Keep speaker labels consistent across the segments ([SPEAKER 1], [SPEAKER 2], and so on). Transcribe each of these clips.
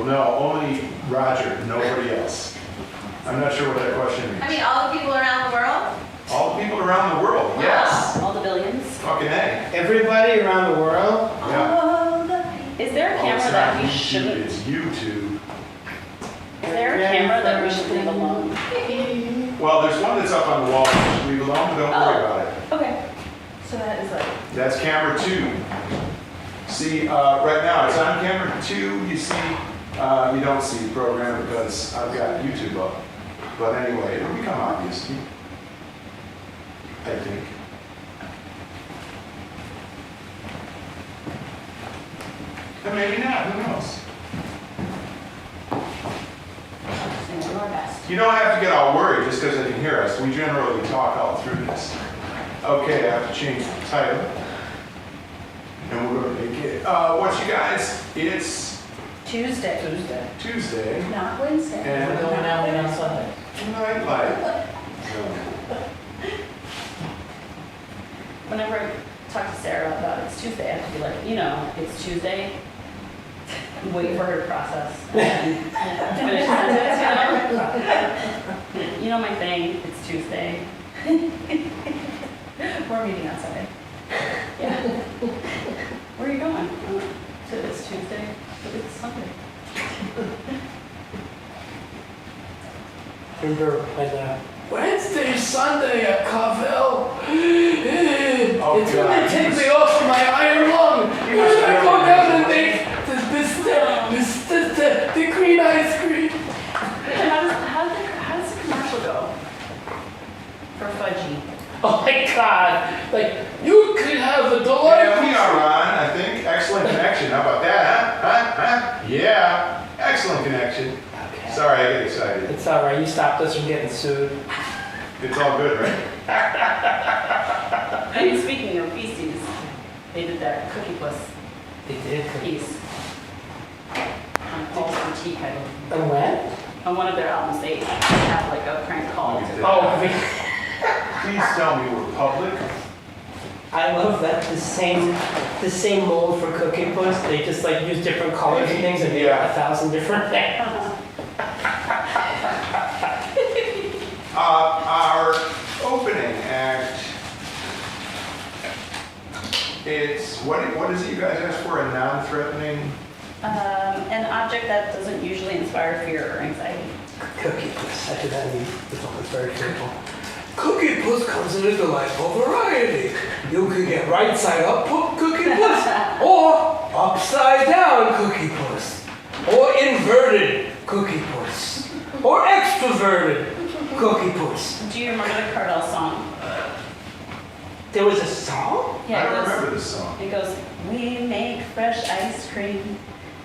[SPEAKER 1] no, only Roger, nobody else. I'm not sure what that question means.
[SPEAKER 2] I mean, all the people around the world?
[SPEAKER 1] All the people around the world, yes.
[SPEAKER 2] All the billions?
[SPEAKER 1] Fucking A.
[SPEAKER 3] Everybody around the world?
[SPEAKER 1] Yeah.
[SPEAKER 2] All the... Is there a
[SPEAKER 1] Oh,
[SPEAKER 2] camera
[SPEAKER 1] it's
[SPEAKER 2] that
[SPEAKER 1] not
[SPEAKER 2] we
[SPEAKER 1] YouTube,
[SPEAKER 2] shouldn't...
[SPEAKER 1] it's YouTube.
[SPEAKER 2] Is there a camera that we should leave alone?
[SPEAKER 1] Well, there's one that's up on the wall, that you should leave alone, but don't worry about it.
[SPEAKER 2] Okay. So that is like...
[SPEAKER 1] That's camera 2. See, right now it's on camera 2. You see, you don't see the program because I've got YouTube up. But anyway, it'll become obvious to you, I think. And maybe not, who knows?
[SPEAKER 2] We'll do our best.
[SPEAKER 1] You don't have to get all worried just because they can hear us. We generally talk all through this. Okay, I have to change the title. And we're going to make it, what you guys, it's
[SPEAKER 2] Tuesday.
[SPEAKER 1] Tuesday.
[SPEAKER 2] Not Wednesday.
[SPEAKER 1] And
[SPEAKER 3] We're going out on Sunday.
[SPEAKER 1] Nightlight Zone.
[SPEAKER 2] Whenever I talk to Sarah about it's Tuesday, I have to be like, you know, it's Tuesday. Wait for her to process. And then finish the sentence, you know? You know my thing, it's Tuesday. We're meeting on Sunday. Yeah. Where are you going? To it's Tuesday, but it's Sunday.
[SPEAKER 3] Remember when
[SPEAKER 4] Wednesday, Sunday at Carvel.
[SPEAKER 1] Oh,
[SPEAKER 4] It's
[SPEAKER 1] God.
[SPEAKER 4] gonna take me off my iron lung. I'm gonna go down and make the green ice cream.
[SPEAKER 2] How does the commercial go? For fudgy.
[SPEAKER 4] Oh my God! Like you could have a
[SPEAKER 1] Yeah,
[SPEAKER 4] delightful.
[SPEAKER 1] we are on, I think. Excellent connection. How about that, huh? Yeah. Excellent connection.
[SPEAKER 3] Okay.
[SPEAKER 1] Sorry, I get excited.
[SPEAKER 3] It's all right. You stopped us from getting sued.
[SPEAKER 1] It's all good, right?
[SPEAKER 2] I mean, speaking of feces, they did that Cookie Puss
[SPEAKER 3] They did.
[SPEAKER 2] piece. On Paul's Boutique, I believe.
[SPEAKER 3] And when?
[SPEAKER 2] On one of their albums, they have like a prank call.
[SPEAKER 3] Oh,
[SPEAKER 1] Please tell me we're public.
[SPEAKER 3] I love that the same mold for Cookie Puss. They just like use different colors and things and do
[SPEAKER 1] Yeah.
[SPEAKER 3] 1,000 different things.
[SPEAKER 1] Our opening act, it's, what is it you guys asked for? A non-threatening?
[SPEAKER 2] An object that doesn't usually inspire fear or anxiety.
[SPEAKER 3] Cookie Puss. I did that in the book. It's very simple.
[SPEAKER 4] Cookie Puss comes in a delightful variety. You can get right side up Cookie Puss, or upside down Cookie Puss, or inverted Cookie Puss, or extroverted Cookie Puss.
[SPEAKER 2] Do you remember the Cardell song?
[SPEAKER 3] There was a song?
[SPEAKER 1] I don't remember this song.
[SPEAKER 2] It goes, we make fresh ice cream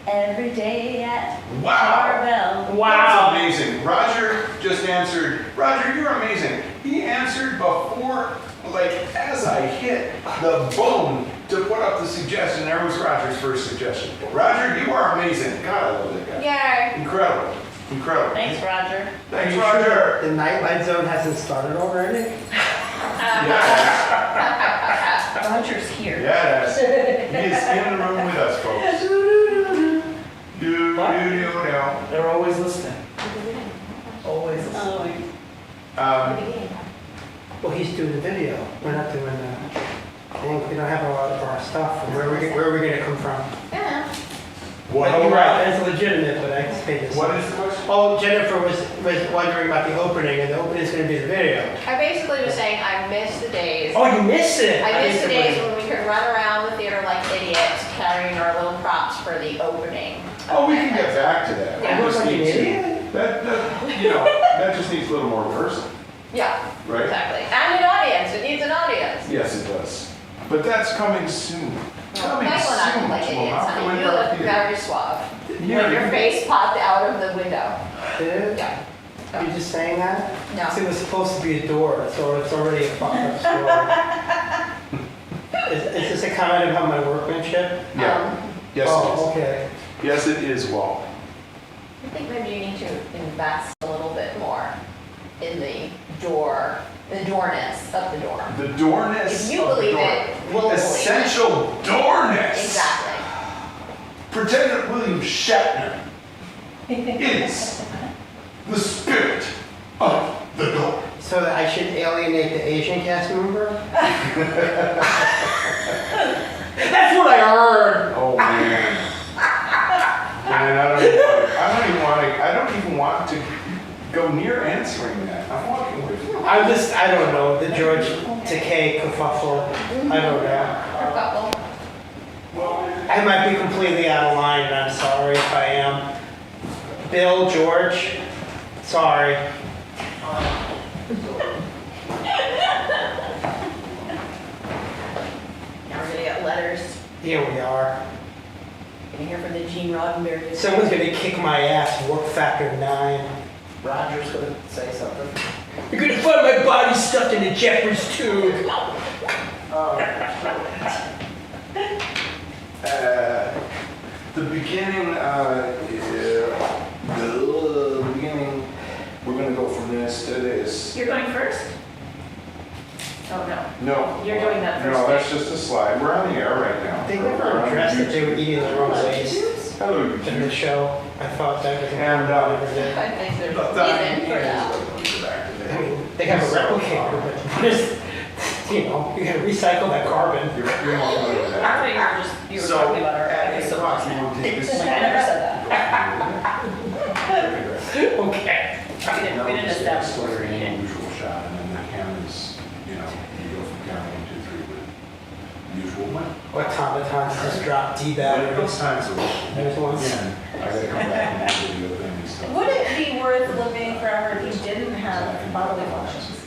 [SPEAKER 2] every day at
[SPEAKER 1] Wow.
[SPEAKER 2] Carvel.
[SPEAKER 1] That's amazing. Roger just answered. Roger, you're amazing. He answered before, like, as I hit the bone to put up the suggestion. There was Roger's first suggestion. Roger, you are amazing. God, I love that guy.
[SPEAKER 2] Yay.
[SPEAKER 1] Incredible. Incredible.
[SPEAKER 2] Thanks, Roger.
[SPEAKER 1] Thanks,
[SPEAKER 3] Are you
[SPEAKER 1] Roger.
[SPEAKER 3] sure the Nightlight Zone hasn't started already?
[SPEAKER 1] Yes.
[SPEAKER 2] Roger's here.
[SPEAKER 1] Yes. He is in the room with us, folks.
[SPEAKER 3] What?
[SPEAKER 4] They're always listening. Always listening.
[SPEAKER 2] Oh,
[SPEAKER 3] Well, he's doing the video. We're not doing the thing. We don't have a lot of our stuff. Where are we going to come from?
[SPEAKER 1] What?
[SPEAKER 3] You're right. That's legitimate, but I just made this
[SPEAKER 1] What
[SPEAKER 3] up.
[SPEAKER 1] is the question?
[SPEAKER 3] Oh, Jennifer was wondering about the opening, and the opening is going to be the video.
[SPEAKER 5] I basically was saying I miss the days.
[SPEAKER 3] Oh, you missed it!
[SPEAKER 5] I miss the days
[SPEAKER 3] when...
[SPEAKER 5] when we could run around the theater like idiots carrying our little props for the opening.
[SPEAKER 1] Oh, we can get back to that.
[SPEAKER 5] Yeah.
[SPEAKER 1] We just
[SPEAKER 3] Like an
[SPEAKER 1] need to-
[SPEAKER 3] idiot?
[SPEAKER 1] that just needs a little more rehearsal,
[SPEAKER 5] Yeah,
[SPEAKER 1] right?
[SPEAKER 5] exactly. And an audience. It needs an audience.
[SPEAKER 1] Yes, it does. But that's coming soon. Coming
[SPEAKER 5] Michael and I
[SPEAKER 1] soon.
[SPEAKER 5] look like
[SPEAKER 1] We'll
[SPEAKER 5] idiots,
[SPEAKER 1] have to
[SPEAKER 5] honey.
[SPEAKER 1] win
[SPEAKER 5] You
[SPEAKER 1] our
[SPEAKER 5] look
[SPEAKER 1] theater.
[SPEAKER 5] very suave.
[SPEAKER 1] Yeah,
[SPEAKER 5] When your face popped out of the window.
[SPEAKER 3] Did?
[SPEAKER 5] Yeah.
[SPEAKER 3] You just saying that?
[SPEAKER 5] No.
[SPEAKER 3] So it was supposed to be a door, so it's already a fucked up story. Is this a comment about my workmanship?
[SPEAKER 1] Yeah. Yes,
[SPEAKER 3] Oh,
[SPEAKER 1] it is.
[SPEAKER 3] okay.
[SPEAKER 1] Yes, it is, Walt.
[SPEAKER 5] I think maybe you need to invest a little bit more in the doorness of the door.
[SPEAKER 1] The doorness
[SPEAKER 5] If you
[SPEAKER 1] of the
[SPEAKER 5] believe
[SPEAKER 1] door.
[SPEAKER 5] it, we'll believe it.
[SPEAKER 1] Essential doorness.
[SPEAKER 5] Exactly.
[SPEAKER 1] Pretend that William Shatner is the spirit of the door.
[SPEAKER 3] So that I should alienate the Asian cast member?
[SPEAKER 4] That's what I heard.
[SPEAKER 1] Oh man. Man, I don't even want to go near answering that. I'm walking away from it.
[SPEAKER 3] I don't know, the George Takei kerfuffle. I don't know.
[SPEAKER 5] Kerfuffle.
[SPEAKER 3] I might be completely out of line, and I'm sorry if I am. Bill, George, sorry.
[SPEAKER 5] Now we're gonna get letters.
[SPEAKER 3] Here we are.
[SPEAKER 5] Gonna hear from the Gene Roddenberry.
[SPEAKER 3] Someone's gonna kick my ass, work factor 9.
[SPEAKER 6] Roger's gonna say something.
[SPEAKER 4] You're gonna find my body stuffed in a Jeffrey's tube.
[SPEAKER 1] The beginning, we're gonna go from this to this.
[SPEAKER 5] You're going first? Oh, no.
[SPEAKER 1] No.
[SPEAKER 5] You're doing that first.
[SPEAKER 1] No, that's just a slide. We're on the air right now.
[SPEAKER 3] They never addressed that they were eating the wrong ways
[SPEAKER 1] Hello,
[SPEAKER 3] in the
[SPEAKER 1] YouTube.
[SPEAKER 3] show. I thought that was
[SPEAKER 1] And,
[SPEAKER 3] never did.
[SPEAKER 5] I think there's
[SPEAKER 1] But
[SPEAKER 5] a
[SPEAKER 1] that
[SPEAKER 5] reason for that.
[SPEAKER 3] I mean, they have a replicator, but just, you know, you gotta recycle that carbon.
[SPEAKER 1] You're more familiar with
[SPEAKER 2] I
[SPEAKER 1] that.
[SPEAKER 2] thought you were talking about our
[SPEAKER 1] at 8
[SPEAKER 2] episode.
[SPEAKER 1] o'clock, you want to take this.
[SPEAKER 2] Like, I never said that.
[SPEAKER 3] Okay.
[SPEAKER 2] We didn't establish what we were
[SPEAKER 1] an
[SPEAKER 2] eating.
[SPEAKER 1] unusual shot, and then the cameras, you know, you go from camera 1, 2, 3 with usual one.
[SPEAKER 3] Automatons just dropped D-batteries.
[SPEAKER 1] Those times are.
[SPEAKER 3] There's one.
[SPEAKER 1] Again, I gotta come back and do the other thing and stuff.
[SPEAKER 7] Would it be worth living forever if you didn't have bodily functions?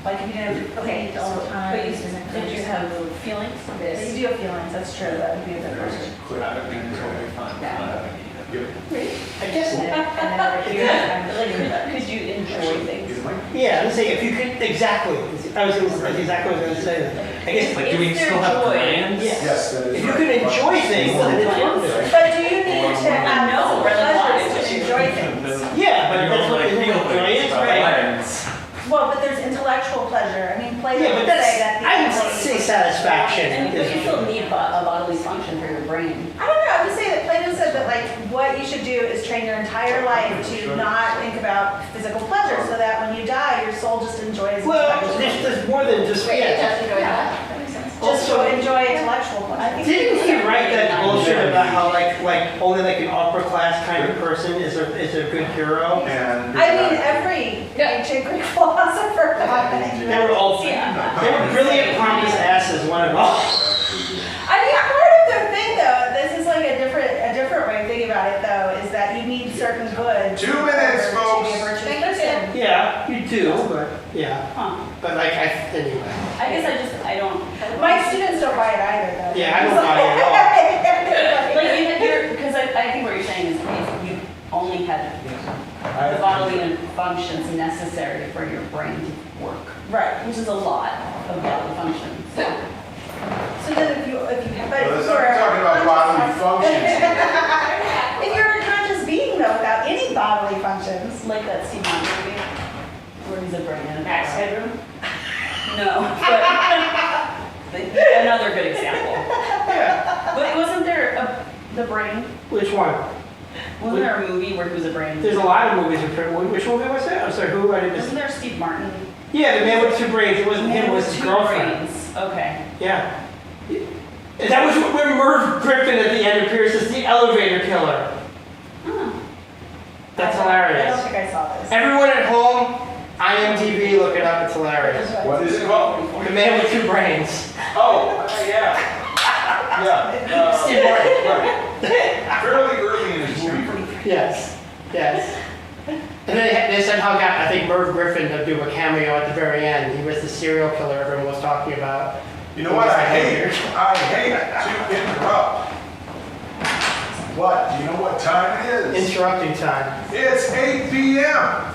[SPEAKER 7] Like if you didn't have to eat all the time?
[SPEAKER 2] But did you have feelings?
[SPEAKER 7] But you do have feelings, that's true, that would be a good question.
[SPEAKER 6] That would be totally fine.
[SPEAKER 1] Yep.
[SPEAKER 3] I guess,
[SPEAKER 7] And then over here, I'm
[SPEAKER 2] Like,
[SPEAKER 7] like,
[SPEAKER 2] could you enjoy things?
[SPEAKER 3] yeah, let's say if you could, exactly. I was gonna, that's exactly what I was gonna say. I guess,
[SPEAKER 6] Like, do we
[SPEAKER 2] Is there
[SPEAKER 6] still have
[SPEAKER 2] joy?
[SPEAKER 6] plans?
[SPEAKER 3] yes.
[SPEAKER 1] Yes, that is
[SPEAKER 3] If you
[SPEAKER 1] right.
[SPEAKER 3] could enjoy things, then it's worth it.
[SPEAKER 7] but do you need to have
[SPEAKER 2] No, really
[SPEAKER 7] pleasures
[SPEAKER 2] why?
[SPEAKER 7] to enjoy things?
[SPEAKER 3] Yeah, but that's what isn't enjoying, right?
[SPEAKER 7] Well, but there's intellectual pleasure, I mean, Plato
[SPEAKER 3] Yeah, but
[SPEAKER 7] would say
[SPEAKER 3] that's,
[SPEAKER 7] that.
[SPEAKER 3] I would say satisfaction
[SPEAKER 2] And but you still
[SPEAKER 3] is.
[SPEAKER 2] need a bodily function for your brain.
[SPEAKER 7] I don't know, I would say that Plato said that like, what you should do is train your entire life to not think about physical pleasure, so that when you die, your soul just enjoys.
[SPEAKER 3] Well,
[SPEAKER 7] intellectual
[SPEAKER 3] there's more than just,
[SPEAKER 5] Wait,
[SPEAKER 3] yeah.
[SPEAKER 5] just enjoy that.
[SPEAKER 7] That makes sense. Just to enjoy intellectual pleasure.
[SPEAKER 3] Didn't he write that bullshit about how like only like an upper class kind of person is a good hero?
[SPEAKER 1] And.
[SPEAKER 7] I mean, every ancient Greek philosopher thought that.
[SPEAKER 3] They were all, they were brilliant pompous asses, one and all.
[SPEAKER 7] I mean, part of their thing though, this is like a different way of thinking about it though, is that you need certain goods.
[SPEAKER 1] 2 minutes,
[SPEAKER 7] to
[SPEAKER 1] folks.
[SPEAKER 7] be a virtuous
[SPEAKER 5] Thank you,
[SPEAKER 7] person.
[SPEAKER 3] Yeah, you do, but yeah.
[SPEAKER 2] Huh.
[SPEAKER 3] But like, anyway.
[SPEAKER 2] I guess I don't.
[SPEAKER 7] My students don't buy it either though.
[SPEAKER 3] Yeah, I don't buy it at all.
[SPEAKER 2] Like even because I think what you're saying is if you only had the bodily functions necessary for your brain to work,
[SPEAKER 7] Right.
[SPEAKER 2] which is a lot of bodily functions.
[SPEAKER 7] So then if you, but
[SPEAKER 1] Well,
[SPEAKER 7] if
[SPEAKER 1] let's not talking about bodily functions.
[SPEAKER 7] if you're a conscious being though, without any bodily functions.
[SPEAKER 2] Like that Steve Martin movie where he's a brain in a Max Headroom. No, but another good example.
[SPEAKER 3] Yeah.
[SPEAKER 2] But wasn't there the brain?
[SPEAKER 3] Which one?
[SPEAKER 2] Wasn't there a movie where he was a brain?
[SPEAKER 3] There's a lot of movies. Which movie was that? I'm sorry, who? I didn't.
[SPEAKER 2] Wasn't there Steve Martin?
[SPEAKER 3] Yeah, the man with 2 brains. It wasn't him. It was his
[SPEAKER 2] Two
[SPEAKER 3] girlfriend.
[SPEAKER 2] brains. Okay.
[SPEAKER 3] Yeah. And that was where Merv Griffin at the end appears as the elevator killer.
[SPEAKER 2] Huh.
[SPEAKER 3] That's
[SPEAKER 7] I don't
[SPEAKER 3] hilarious.
[SPEAKER 7] think I saw this.
[SPEAKER 3] Everyone at home, IMDb, look it up. It's hilarious.
[SPEAKER 1] What is it called?
[SPEAKER 3] The man with 2 brains.
[SPEAKER 1] Oh, yeah. Yeah.
[SPEAKER 3] Steve Martin.
[SPEAKER 1] Right. Fairly early in his movie.
[SPEAKER 3] Yes. Yes. And then they somehow got, I think, Merv Griffin to do a cameo at the very end. He was the serial killer everyone was talking about.
[SPEAKER 1] You know what I hate? I hate to interrupt. What? Do you know what time it is?
[SPEAKER 3] Interrupting time.
[SPEAKER 1] It's 8 p.m.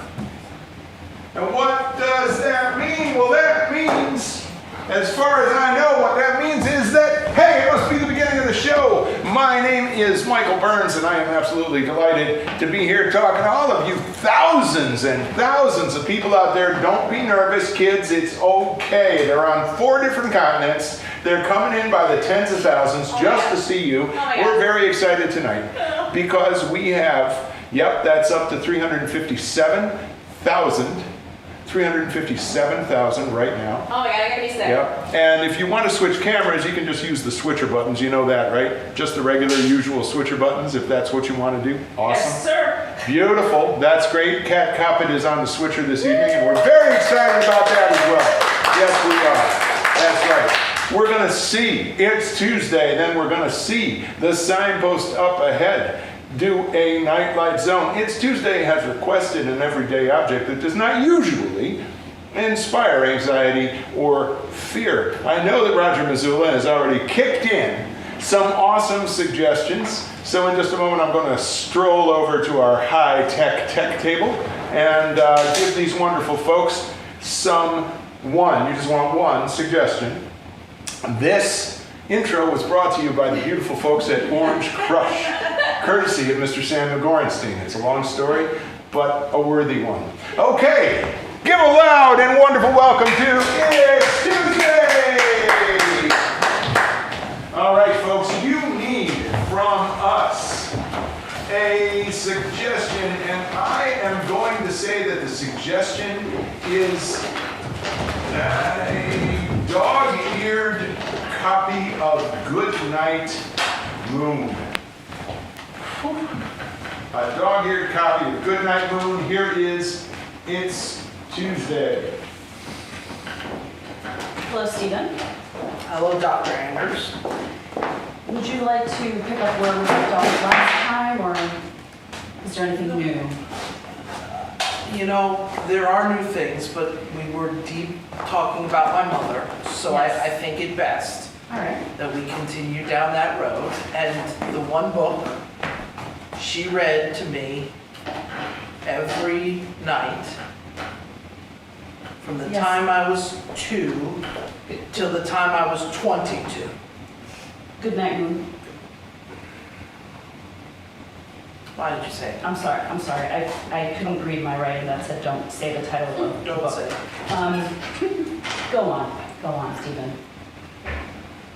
[SPEAKER 1] And what does that mean? Well, that means, as far as I know, what that means is that, hey, it must be the beginning of the show. My name is Michael Burns, and I am absolutely delighted to be here talking to all of you thousands and thousands of people out there. Don't be nervous, kids. It's okay. They're on 4 different continents. They're coming in by the tens of thousands just to see you.
[SPEAKER 2] my
[SPEAKER 1] We're
[SPEAKER 2] God.
[SPEAKER 1] very excited tonight. because we have, yep, that's up to 357,000 right now.
[SPEAKER 5] Oh my God, I gotta be sick.
[SPEAKER 1] Yep. And if you want to switch cameras, you can just use the switcher buttons. You know that, right? Just the regular, usual switcher buttons, if that's what you want to do. Awesome.
[SPEAKER 2] Yes, sir.
[SPEAKER 1] Beautiful. That's great. Kat Coppett is on the switcher this evening, and we're very excited about that as well. Yes, we are. That's right. We're going to see, it's Tuesday, then we're going to see the Signpost up ahead do a Nightlight Zone. It's Tuesday has requested an everyday object that does not usually inspire anxiety or fear. I know that Roger Missoula has already kicked in some awesome suggestions. So in just a moment, I'm going to stroll over to our high-tech tech table and give these wonderful folks you just want one suggestion. This intro was brought to you by the beautiful folks at Orange Crush, courtesy of Mr. Samuel Gorenstein. It's a long story, but a worthy one. Okay, give a loud and wonderful welcome to It's Tuesday! All right, folks, you need from us a suggestion, and I am going to say that the suggestion is a dog-eared copy of Goodnight Moon. A dog-eared copy of Goodnight Moon. Here is It's Tuesday.
[SPEAKER 2] Hello, Stephen.
[SPEAKER 3] Hello, Dr. Anders.
[SPEAKER 2] Would you like to pick up where we left off last time, or is there anything new?
[SPEAKER 8] You know, there are new things, but we were deep talking about my mother, so
[SPEAKER 2] Yes.
[SPEAKER 8] I think it best
[SPEAKER 2] All right.
[SPEAKER 8] that we continue down that road. And the one book she read to me every night from the
[SPEAKER 2] Yes.
[SPEAKER 8] time I was 2 till the time I was 22.
[SPEAKER 2] Good night, Moon.
[SPEAKER 8] Why did you say it?
[SPEAKER 2] I'm sorry. I couldn't read my writing that said don't say the title of the
[SPEAKER 8] Don't
[SPEAKER 2] book.
[SPEAKER 8] say it.
[SPEAKER 2] Go on, Stephen.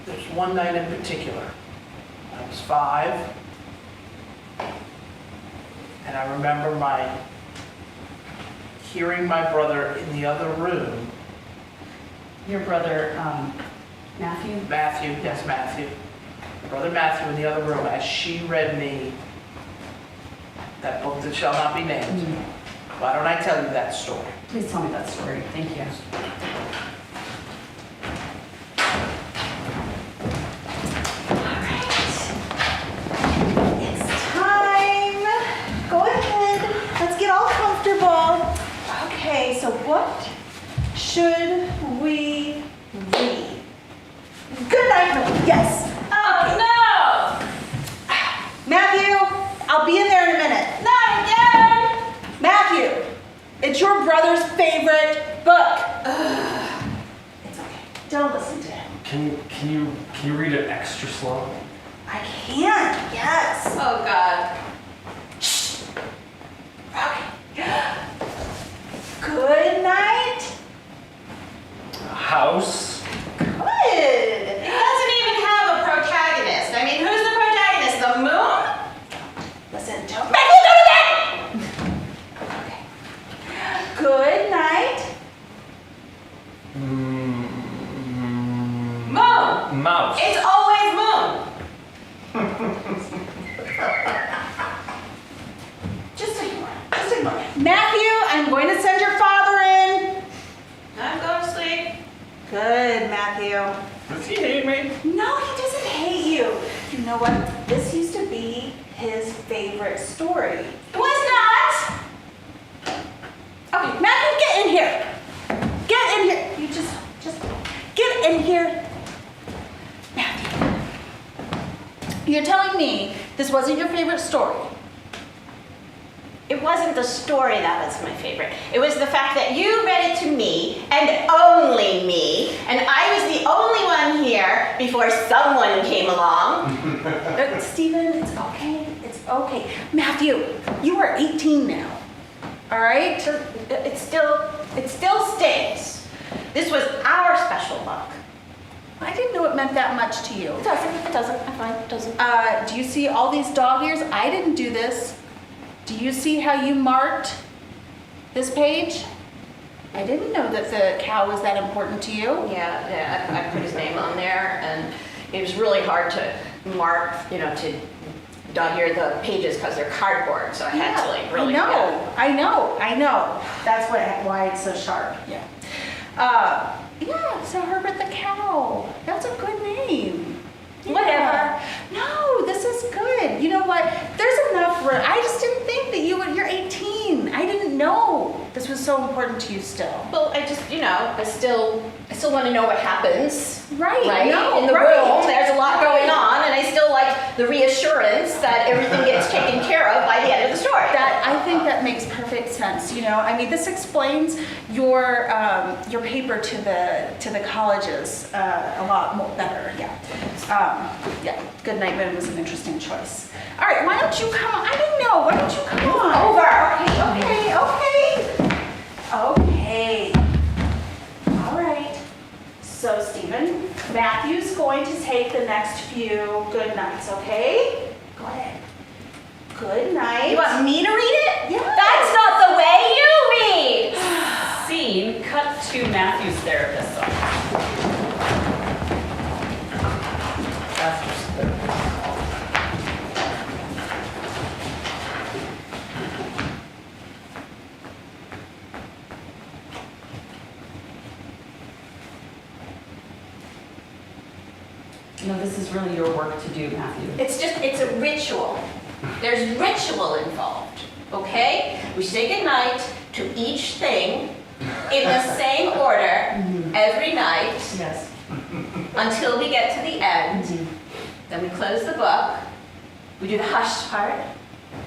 [SPEAKER 8] There's one night in particular. I was 5, and I remember hearing my brother in the other room,
[SPEAKER 2] Your brother, Matthew?
[SPEAKER 8] Matthew, yes, Matthew, brother Matthew in the other room, as she read me that book that shall not be named. Why don't I tell you that story?
[SPEAKER 2] Please tell me that story. Thank you.
[SPEAKER 7] It's time. Go ahead. Let's get all comfortable. Okay, so what should we read? Good night, Moon. Yes.
[SPEAKER 5] Oh
[SPEAKER 7] Matthew, I'll be in there in a minute.
[SPEAKER 5] no! Not again!
[SPEAKER 7] Matthew, it's your brother's favorite book. It's okay. Don't listen to him.
[SPEAKER 6] Can you read it extra slow?
[SPEAKER 7] I can't. Yes.
[SPEAKER 5] Oh God.
[SPEAKER 7] Okay. Good night.
[SPEAKER 6] House.
[SPEAKER 7] Good.
[SPEAKER 5] It doesn't even have a protagonist. I mean, who's the protagonist? The moon?
[SPEAKER 7] Listen, don't make me go to bed. Okay. Good night.
[SPEAKER 5] Moon.
[SPEAKER 6] Mouse.
[SPEAKER 5] It's always moon.
[SPEAKER 7] Just ignore. Just ignore. Matthew, I'm going to send your father in.
[SPEAKER 5] I'm going to sleep.
[SPEAKER 7] Good, Matthew.
[SPEAKER 6] Does he hate me?
[SPEAKER 7] No, he doesn't hate you. You know what? This used to be his favorite story.
[SPEAKER 5] It was not.
[SPEAKER 7] Okay, Matthew, get in here. Get in here. You just get in here. Matthew, you're telling me this wasn't your favorite story.
[SPEAKER 9] It wasn't the story that was my favorite. It was the fact that you read it to me, and only me, and I was the only one here before someone came along.
[SPEAKER 7] Stephen, it's okay. It's okay. Matthew, you are 18 now. All right?
[SPEAKER 9] It still stays. This was our special book.
[SPEAKER 7] I didn't know it meant that much to you.
[SPEAKER 5] It doesn't, I'm fine, it doesn't.
[SPEAKER 7] Do you see all these dog ears? I didn't do this. Do you see how you marked this page? I didn't know that the cow was that important to you.
[SPEAKER 5] Yeah, I put his name on there, and it was really hard to mark, to dog ear the pages because they're cardboard, so I had to like really.
[SPEAKER 7] I know. That's why it's so sharp. Yeah. So Herbert the cow. That's a good name. Yeah.
[SPEAKER 5] Whatever.
[SPEAKER 7] No, this is good. You know what? There's enough room. I just didn't think that you're 18. I didn't know this was so important to you still.
[SPEAKER 5] Well, I just, I still want to know what happens.
[SPEAKER 7] Right. No,
[SPEAKER 5] in the
[SPEAKER 7] right.
[SPEAKER 5] room, there's a lot going on, and I still like the reassurance that everything gets taken care of by the end of the story.
[SPEAKER 7] I think that makes perfect sense. I mean, this explains your paper to the colleges a lot more better. Yeah. Good Night Moon was an interesting choice. All right, why don't you come on? I didn't know. Why don't you come on?
[SPEAKER 5] Over.
[SPEAKER 7] Okay. All right. So, Stephen, Matthew's going to take the next few good nights, okay? Go ahead. Good night.
[SPEAKER 5] You want me to read it?
[SPEAKER 7] Yeah.
[SPEAKER 5] That's not the way you read.
[SPEAKER 2] Scene, cut to Matthew's therapist's office. No, this is really your work to do, Matthew.
[SPEAKER 5] It's a ritual. There's ritual involved, okay? We say goodnight to each thing in the same order every night
[SPEAKER 2] Yes.
[SPEAKER 5] until we get to the end. Then we close the book. We do the hushed part,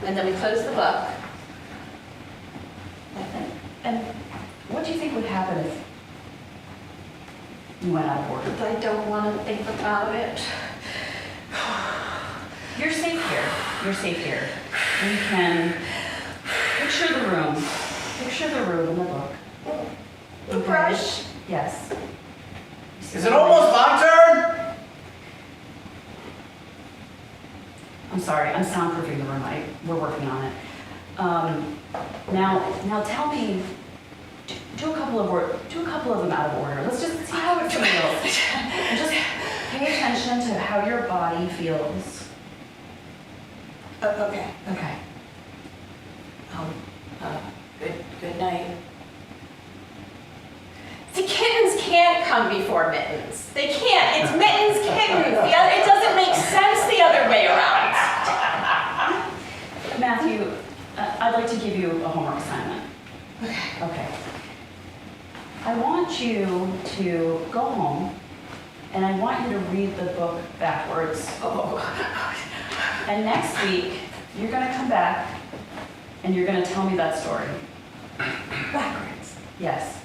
[SPEAKER 5] and then we close the book.
[SPEAKER 2] And what do you think would happen if you went out of order?
[SPEAKER 5] I don't want to think about it.
[SPEAKER 2] You're safe here. You're safe here. We can picture the room. Picture the room in the book.
[SPEAKER 5] The brush.
[SPEAKER 2] Yes.
[SPEAKER 3] Is it almost my turn?
[SPEAKER 2] I'm sorry, I'm soundproofing the room. We're working on it. Now tell me, do a couple of them out of order. Let's just see how it feels. And just pay attention to how your body feels.
[SPEAKER 5] Okay.
[SPEAKER 2] Okay.
[SPEAKER 5] Good night. See, kittens can't come before mittens. They can't. It's mittens, kittens. It doesn't make sense the other way around.
[SPEAKER 2] Matthew, I'd like to give you a homework assignment. Okay. I want you to go home, and I want you to read the book backwards. And next week, you're going to come back, and you're going to tell me that story.
[SPEAKER 5] Backwards.
[SPEAKER 2] Yes.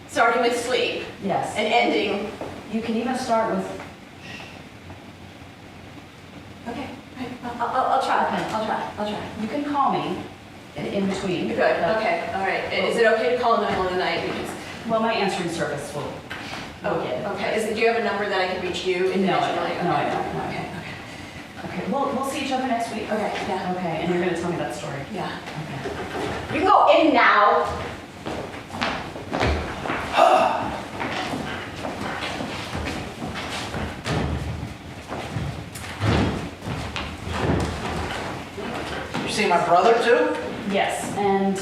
[SPEAKER 5] Starting with sleep
[SPEAKER 2] Yes.
[SPEAKER 5] and ending.
[SPEAKER 2] You can even start with.
[SPEAKER 5] Okay. I'll try.
[SPEAKER 2] You can call me in between.
[SPEAKER 5] Good. Okay. All right. Is it okay to call in the middle of the night? Because
[SPEAKER 2] Well, my answering service will.
[SPEAKER 5] okay. Okay. Do you have a number that I can reach you
[SPEAKER 2] No, I
[SPEAKER 5] individually?
[SPEAKER 2] don't. No, I don't. No.
[SPEAKER 5] Okay.
[SPEAKER 2] Okay. We'll see each other next week.
[SPEAKER 5] Okay. Yeah.
[SPEAKER 2] Okay. And you're going to tell me that story.
[SPEAKER 5] Yeah.
[SPEAKER 2] Okay.
[SPEAKER 5] You can go in now.
[SPEAKER 8] You see my brother too?
[SPEAKER 2] Yes, and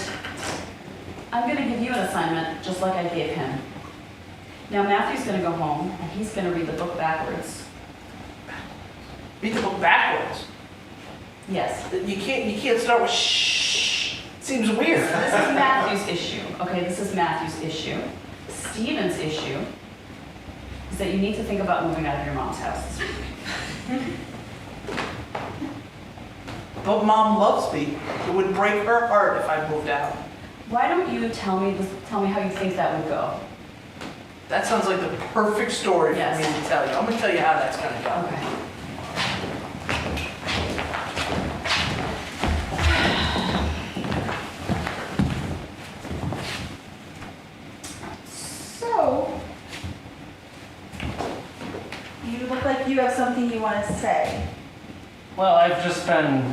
[SPEAKER 2] I'm going to give you an assignment just like I gave him. Now Matthew's going to go home and he's going to read the book backwards.
[SPEAKER 8] Read the book backwards.
[SPEAKER 2] Yes.
[SPEAKER 8] You can't start with shh. It seems weird.
[SPEAKER 2] This is Matthew's issue. Okay, this is Matthew's issue. Steven's issue is that you need to think about moving out of your mom's house this week.
[SPEAKER 8] But Mom loves me. It would break her heart if I moved out.
[SPEAKER 2] Why don't you tell me how you think that would go?
[SPEAKER 8] That sounds like the perfect story for
[SPEAKER 2] Yes.
[SPEAKER 8] me to tell you. I'm gonna tell you how that's gonna go.
[SPEAKER 2] Okay.
[SPEAKER 7] So, something you want to say?
[SPEAKER 6] Well, I've just been,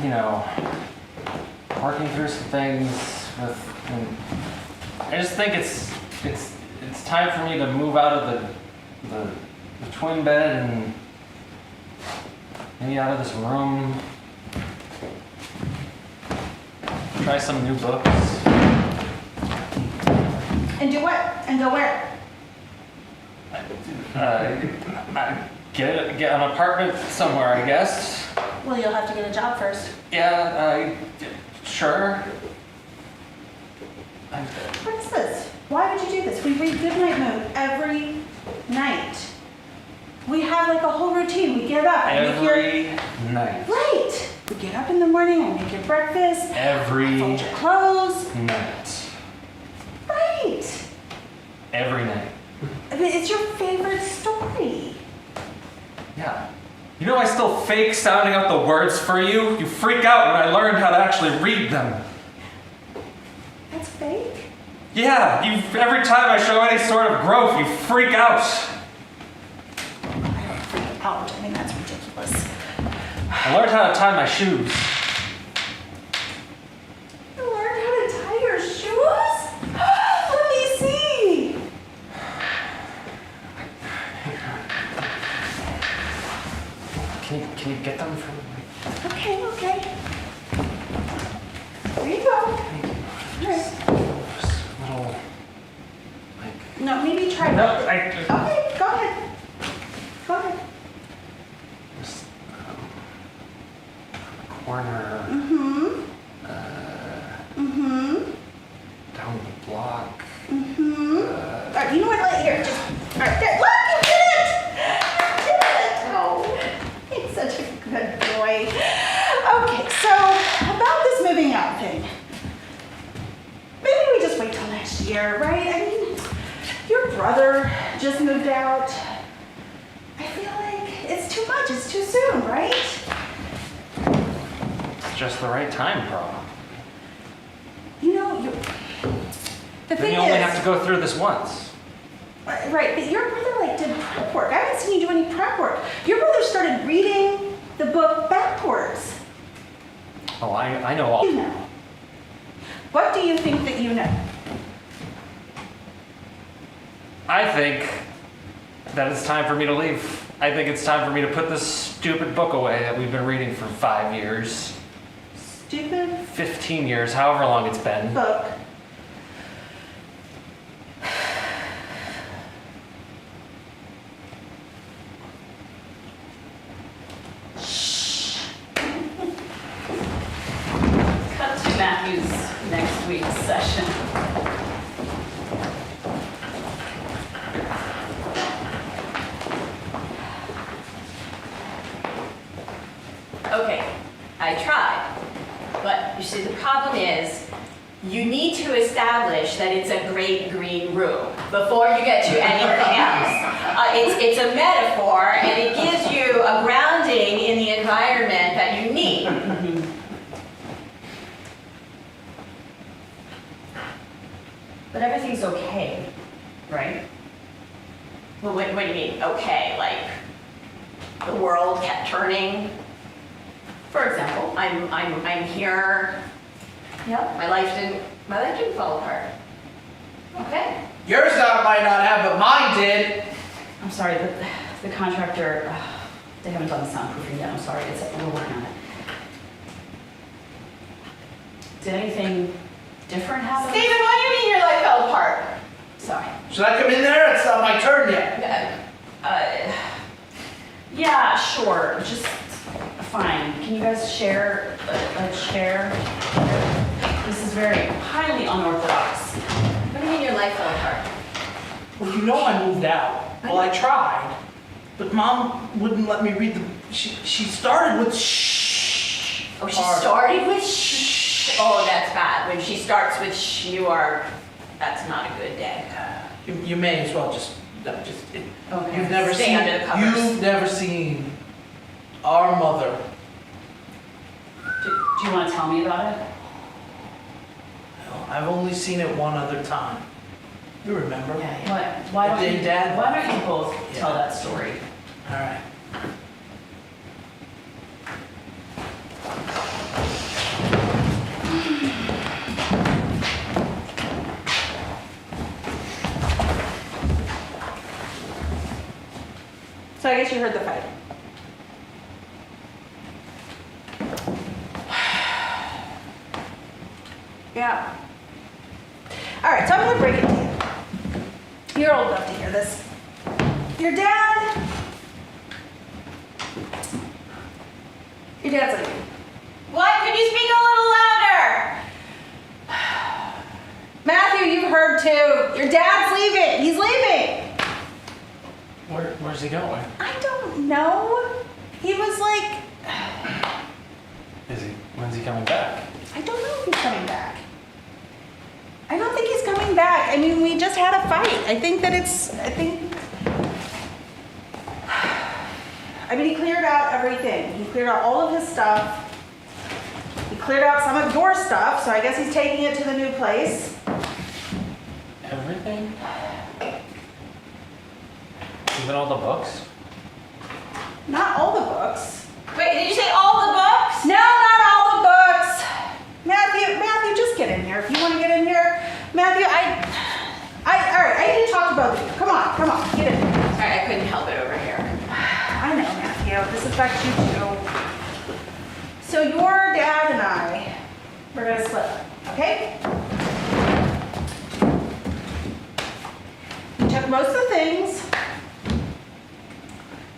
[SPEAKER 6] working through some things and I just think it's time for me to move out of the twin bed and maybe out of this room. Try some new books.
[SPEAKER 7] And do what? And go where?
[SPEAKER 6] Get an apartment somewhere, I guess.
[SPEAKER 7] Well, you'll have to get a job first.
[SPEAKER 6] Yeah, sure.
[SPEAKER 7] What is this? Why would you do this? We read Goodnight Moon every night. We have like a whole routine. We get up and make
[SPEAKER 6] Every night.
[SPEAKER 7] Right. We get up in the morning and make your breakfast.
[SPEAKER 6] Every
[SPEAKER 7] Fold your clothes.
[SPEAKER 6] night.
[SPEAKER 7] Right.
[SPEAKER 6] Every night.
[SPEAKER 7] I mean, it's your favorite story.
[SPEAKER 6] Yeah. I still fake sounding out the words for you. You freak out when I learned how to actually read them.
[SPEAKER 7] That's fake.
[SPEAKER 6] Yeah, every time I show any sort of growth, you freak out.
[SPEAKER 7] I don't freak out. I think that's ridiculous.
[SPEAKER 6] I learned how to tie my shoes.
[SPEAKER 7] You learned how to tie your shoes? Let me see.
[SPEAKER 6] Can you get them for me?
[SPEAKER 7] Okay. There you go. All right.
[SPEAKER 6] Little,
[SPEAKER 7] No, maybe try
[SPEAKER 6] no,
[SPEAKER 7] Okay, go ahead. Go ahead.
[SPEAKER 6] Corner.
[SPEAKER 7] Mm-hmm. Mm-hmm.
[SPEAKER 6] Down the block.
[SPEAKER 7] Mm-hmm. All right, you know what? Here, just. All right, there. Look, you did it! You did it! Oh, he's such a good boy. Okay, so about this moving out thing. Maybe we just wait till next year, right? I mean, your brother just moved out. I feel like it's too much. It's too soon, right?
[SPEAKER 6] It's just the right time, Pearl.
[SPEAKER 7] The
[SPEAKER 6] Then
[SPEAKER 7] thing
[SPEAKER 6] you only
[SPEAKER 7] is,
[SPEAKER 6] have to go through this once.
[SPEAKER 7] right, but your brother did prep work. I haven't seen you do any prep work. Your brother started reading the book backwards.
[SPEAKER 6] Oh, I know all.
[SPEAKER 7] You know. What do you think that you know?
[SPEAKER 6] I think that it's time for me to leave. I think it's time for me to put this stupid book away that we've been reading for 5 years.
[SPEAKER 7] Stupid
[SPEAKER 6] 15 years, however long it's been.
[SPEAKER 7] book.
[SPEAKER 2] Cut to Matthew's next week's session.
[SPEAKER 5] Okay, I tried. But you see, the problem is, you need to establish that it's a great green room before you get to anything else. It's a metaphor, and it gives you a grounding in the environment that you need.
[SPEAKER 2] But everything's okay, right?
[SPEAKER 5] Well, what do you mean, okay? Like, the world kept turning? For example, I'm here. Yep, my life didn't fall apart. Okay.
[SPEAKER 3] Yours might not have, but mine did.
[SPEAKER 2] I'm sorry, the contractor, they haven't done the soundproofing yet. I'm sorry, we're working on it. Did anything different happen?
[SPEAKER 5] Stephen, what do you mean your life fell apart?
[SPEAKER 2] Sorry.
[SPEAKER 3] Should I come in there? It's not my turn yet.
[SPEAKER 2] Yeah, sure. Just fine. Can you guys share a chair? This is very highly unorthodox.
[SPEAKER 5] What do you mean your life fell apart?
[SPEAKER 8] Well, I moved out. Well, I tried, but Mom wouldn't let me read the. She started with shh.
[SPEAKER 5] Oh, she started with shh. Oh, that's bad. When she starts with shh, that's not a good day.
[SPEAKER 8] You may as well just.
[SPEAKER 2] Okay.
[SPEAKER 8] You've never
[SPEAKER 5] Stay
[SPEAKER 8] seen.
[SPEAKER 5] under the covers.
[SPEAKER 8] You've never seen our mother.
[SPEAKER 2] Do you want to tell me about it?
[SPEAKER 8] I've only seen it one other time. You remember?
[SPEAKER 2] Why
[SPEAKER 8] The day Dad
[SPEAKER 2] don't you both
[SPEAKER 8] Yeah.
[SPEAKER 2] tell that story?
[SPEAKER 8] All right.
[SPEAKER 7] So I guess you heard the fight. Yeah. All right, so I'm gonna break it to you. You're old enough to hear this. Your dad's leaving.
[SPEAKER 9] What? Could you speak a little louder?
[SPEAKER 7] Matthew, you've heard too. Your dad's leaving. He's leaving.
[SPEAKER 6] Where's he going?
[SPEAKER 7] I don't know. He was like,
[SPEAKER 6] When's he coming back?
[SPEAKER 7] I don't know if he's coming back. I don't think he's coming back. I mean, we just had a fight. I mean, he cleared out everything. He cleared out all of his stuff. He cleared out some of your stuff, so I guess he's taking it to the new place.
[SPEAKER 6] Everything? Even all the books?
[SPEAKER 7] Not all the books.
[SPEAKER 9] Wait, did you say all the books?
[SPEAKER 7] No, not all the books. Matthew, just get in here. If you want to get in here. Matthew, all right, I need to talk to both of you. Come on, get in here.
[SPEAKER 5] Sorry, I couldn't help it over here.
[SPEAKER 7] I know, Matthew, this affects you too. So your dad and I, we're gonna split up, okay? He took most of the things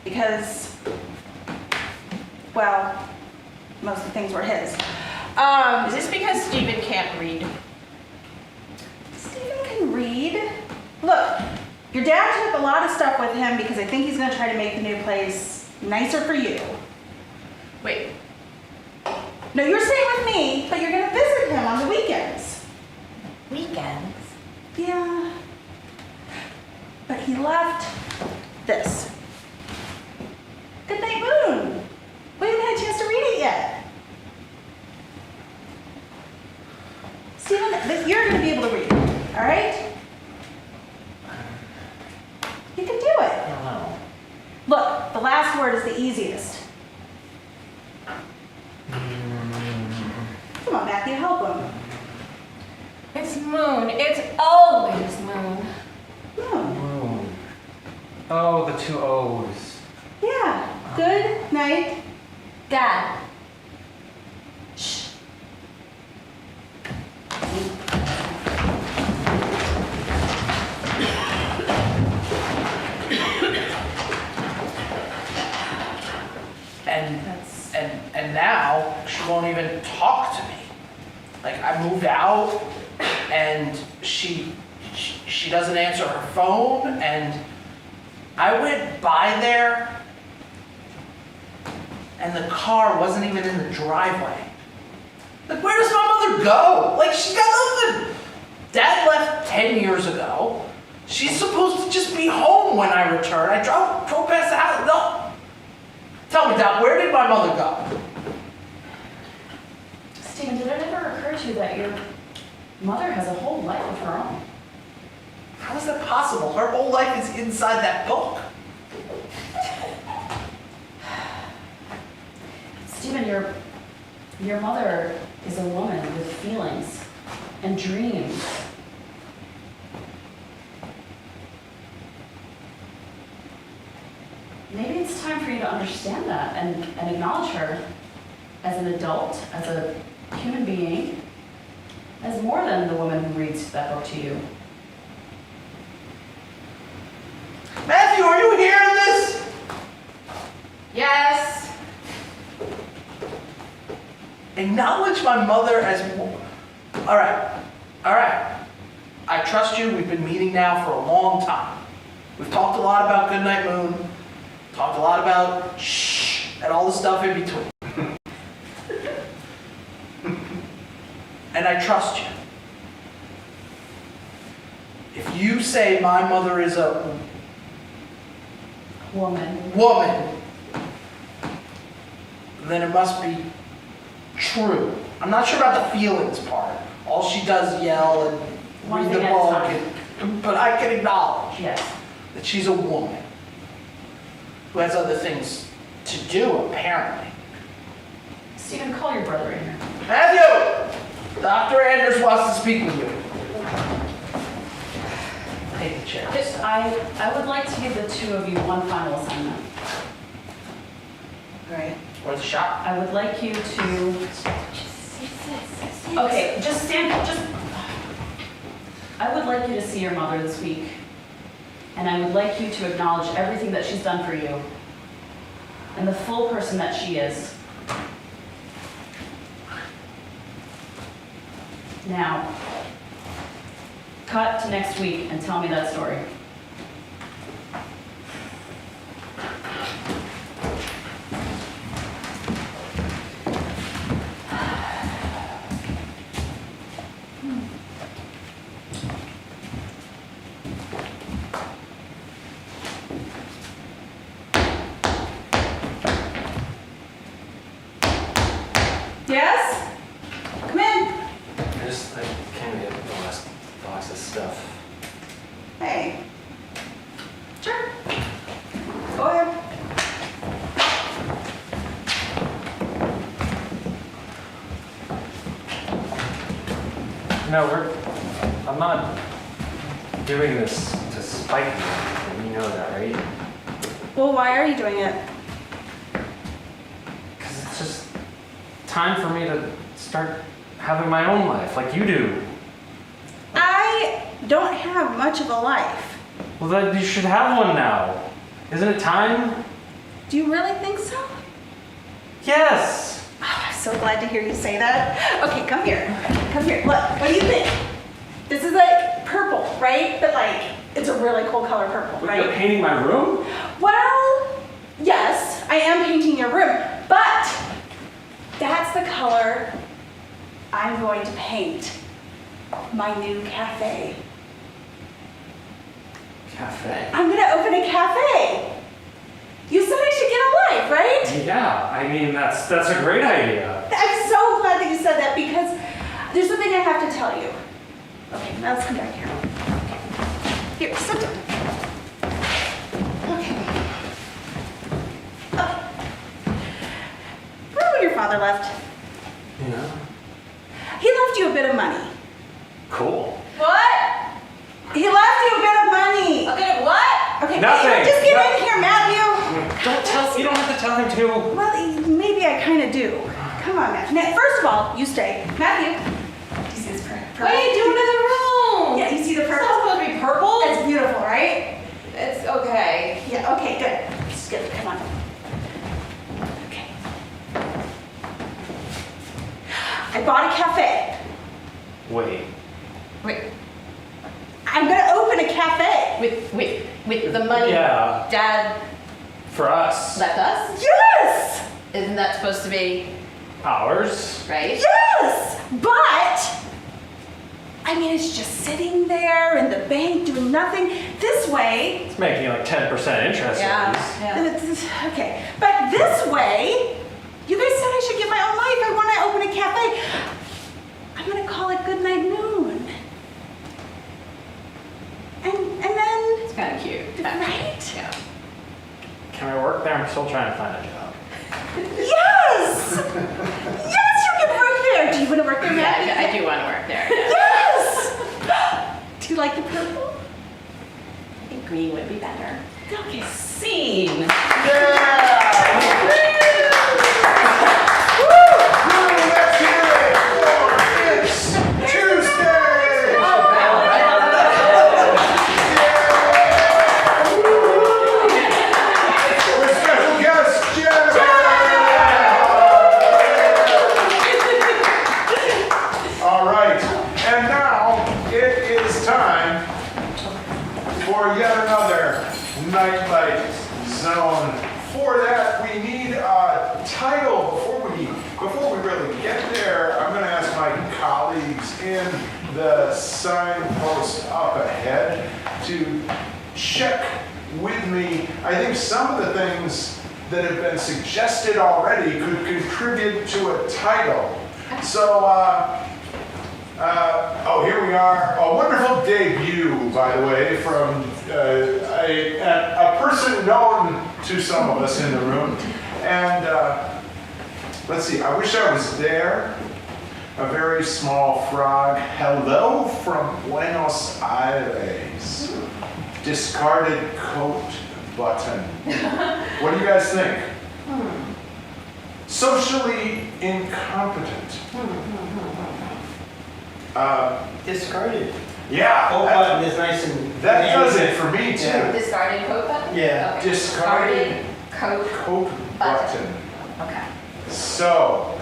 [SPEAKER 7] because, well, most of the things were his.
[SPEAKER 5] Is this because Stephen can't read?
[SPEAKER 7] Stephen can read. Look, your dad took a lot of stuff with him because I think he's gonna try to make the new place nicer for you.
[SPEAKER 5] Wait,
[SPEAKER 7] No, you're staying with me, but you're gonna visit him on the weekends.
[SPEAKER 9] Weekends.
[SPEAKER 7] Yeah. But he left this. Good Night Moon. We haven't had a chance to read it yet. Stephen, you're gonna be able to read it, all right? You can do
[SPEAKER 6] I
[SPEAKER 7] it.
[SPEAKER 6] don't know.
[SPEAKER 7] Look, the last word is the easiest. Come on, Matthew, help him.
[SPEAKER 5] it's moon. It's always moon.
[SPEAKER 7] No.
[SPEAKER 6] Moon. Oh, the two O's.
[SPEAKER 7] Yeah. Good night.
[SPEAKER 5] Dad.
[SPEAKER 7] Shh.
[SPEAKER 8] And now she won't even talk to me. Like, I moved out and she doesn't answer her phone, and I went by there and the car wasn't even in the driveway. Like, where does my mother go? Like, she's got nothing. Dad left 10 years ago. She's supposed to just be home when I return. I drove past the house. No. Tell me, Doc, where did my mother go?
[SPEAKER 2] Stephen, did it ever occur to you that your mother has a whole life of her own?
[SPEAKER 8] How is that possible? Her whole life is inside that book.
[SPEAKER 2] Stephen, your mother is a woman with feelings and dreams. Maybe it's time for you to understand that and acknowledge her as an adult, as a human being, as more than the woman who reads that book to you.
[SPEAKER 8] Matthew, are you hearing this?
[SPEAKER 5] Yes.
[SPEAKER 8] Acknowledge my mother as... All right. I trust you. We've been meeting now for a long time. We've talked a lot about Goodnight Moon. Talked a lot about shh and all the stuff in between. And I trust you. If you say my mother is a
[SPEAKER 2] Woman.
[SPEAKER 8] then it must be true. I'm not sure about the feelings part. All she does is yell and
[SPEAKER 2] One
[SPEAKER 8] read the
[SPEAKER 2] thing at a
[SPEAKER 8] book,
[SPEAKER 2] time.
[SPEAKER 8] but I can acknowledge
[SPEAKER 2] Yes.
[SPEAKER 8] that she's a woman who has other things to do, apparently.
[SPEAKER 2] Stephen, call your brother in here.
[SPEAKER 8] Matthew! Dr. Anders wants to speak with you. Take the chair.
[SPEAKER 2] I would like to give the two of you one final assignment.
[SPEAKER 7] Right.
[SPEAKER 8] Or the shop.
[SPEAKER 2] I would like you to, okay, just stand, I would like you to see your mother this week. And I would like you to acknowledge everything that she's done for you and the full person that she is. Now, cut to next week and tell me that story. Yes? Come in.
[SPEAKER 6] I came to get the last box of stuff.
[SPEAKER 7] Hey. Sure. Go ahead.
[SPEAKER 6] No, I'm not doing this to spite you. You know that, right?
[SPEAKER 7] Well, why are you doing it?
[SPEAKER 6] Because it's just time for me to start having my own life, like you do.
[SPEAKER 7] I don't have much of a life.
[SPEAKER 6] Well, then you should have one now. Isn't it time?
[SPEAKER 7] Do you really think so?
[SPEAKER 6] Yes.
[SPEAKER 7] Oh, I'm so glad to hear you say that. Okay, come here. Come here. Look, what do you think? This is like purple, right? But like, it's a really cool color purple,
[SPEAKER 6] But
[SPEAKER 7] right?
[SPEAKER 6] you're painting my room?
[SPEAKER 7] Well, yes, I am painting your room, but that's the color I'm going to paint my new cafe.
[SPEAKER 6] Cafe.
[SPEAKER 7] I'm gonna open a cafe. You said I should get a life, right?
[SPEAKER 6] Yeah, I mean, that's a great idea.
[SPEAKER 7] I'm so glad that you said that because there's something I have to tell you. Okay, now let's come back here. Here, sit down. Okay. Remember when your father left?
[SPEAKER 6] Yeah.
[SPEAKER 7] He left you a bit of money.
[SPEAKER 6] Cool.
[SPEAKER 5] What?
[SPEAKER 7] He left you a bit of money.
[SPEAKER 5] A bit of what?
[SPEAKER 7] Okay,
[SPEAKER 6] Nothing.
[SPEAKER 7] Hey, just get in here, Matthew.
[SPEAKER 6] You don't have to tell him to.
[SPEAKER 7] Well, maybe I kind of do. Come on, Matthew. Now, first of all, you stay. Matthew. Do you see this purple?
[SPEAKER 5] What are you doing in the room?
[SPEAKER 7] Yeah, you see the
[SPEAKER 5] It's
[SPEAKER 7] purple?
[SPEAKER 5] not supposed to be purple.
[SPEAKER 7] It's beautiful, right?
[SPEAKER 5] It's okay.
[SPEAKER 7] Yeah, okay, good. It's good. Come on. Okay. I bought a cafe.
[SPEAKER 6] Wait.
[SPEAKER 5] Wait,
[SPEAKER 7] I'm gonna open a cafe.
[SPEAKER 5] with the money
[SPEAKER 6] Yeah.
[SPEAKER 5] Dad
[SPEAKER 6] For us.
[SPEAKER 5] left us?
[SPEAKER 7] Yes!
[SPEAKER 5] Isn't that supposed to be
[SPEAKER 6] Ours.
[SPEAKER 5] right?
[SPEAKER 7] Yes! But, I mean, it's just sitting there in the bank doing nothing. This way,
[SPEAKER 6] It's making like 10% interest
[SPEAKER 5] Yeah.
[SPEAKER 6] at least.
[SPEAKER 5] Yeah.
[SPEAKER 7] okay, but this way, you guys said I should get my own life. I want to open a cafe. I'm gonna call it Goodnight Noon. And then,
[SPEAKER 5] It's kind of cute.
[SPEAKER 7] right?
[SPEAKER 5] Yeah.
[SPEAKER 6] Can I work there? I'm still trying to find a job.
[SPEAKER 7] Yes! Yes, you can work there. Do you want to work there, Matt?
[SPEAKER 5] Yeah, I do want to work there.
[SPEAKER 7] Yes! Do you like the purple?
[SPEAKER 5] I think green would be better.
[SPEAKER 7] Okay.
[SPEAKER 2] Scene.
[SPEAKER 1] Let's hear it for It's Tuesday! With special guest Jennifer! All right, and now it is time for yet another Nightlight Zone. For that, we need a title. Before we really get there, I'm going to ask my colleagues in the signpost up ahead to check with me. I think some of the things that have been suggested already could contribute to a title. So, oh, here we are. A wonderful debut, by the way, from a person known to some of us in the room. And let's see, I wish I was there. A very small frog. Hello from Buenos Aires. Discarded coat button. What do you guys think? Socially incompetent.
[SPEAKER 3] Discarded.
[SPEAKER 1] Yeah,
[SPEAKER 3] Oh,
[SPEAKER 1] that,
[SPEAKER 3] button is nice and.
[SPEAKER 1] that does it for me too.
[SPEAKER 3] Yeah.
[SPEAKER 5] Discarded coat button?
[SPEAKER 3] Yeah.
[SPEAKER 5] Okay.
[SPEAKER 1] Discarded
[SPEAKER 5] coat
[SPEAKER 1] Coat button.
[SPEAKER 5] Okay.
[SPEAKER 1] So,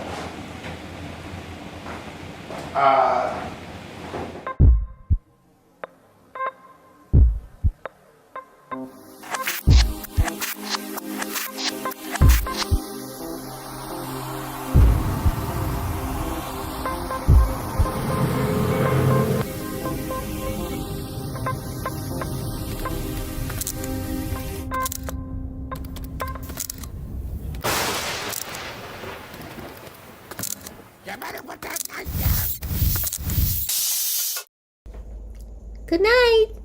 [SPEAKER 9] Good night.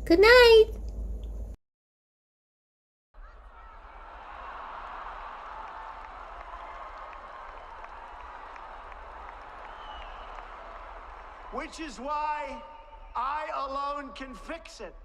[SPEAKER 9] Good night.
[SPEAKER 10] which is why I alone can fix it.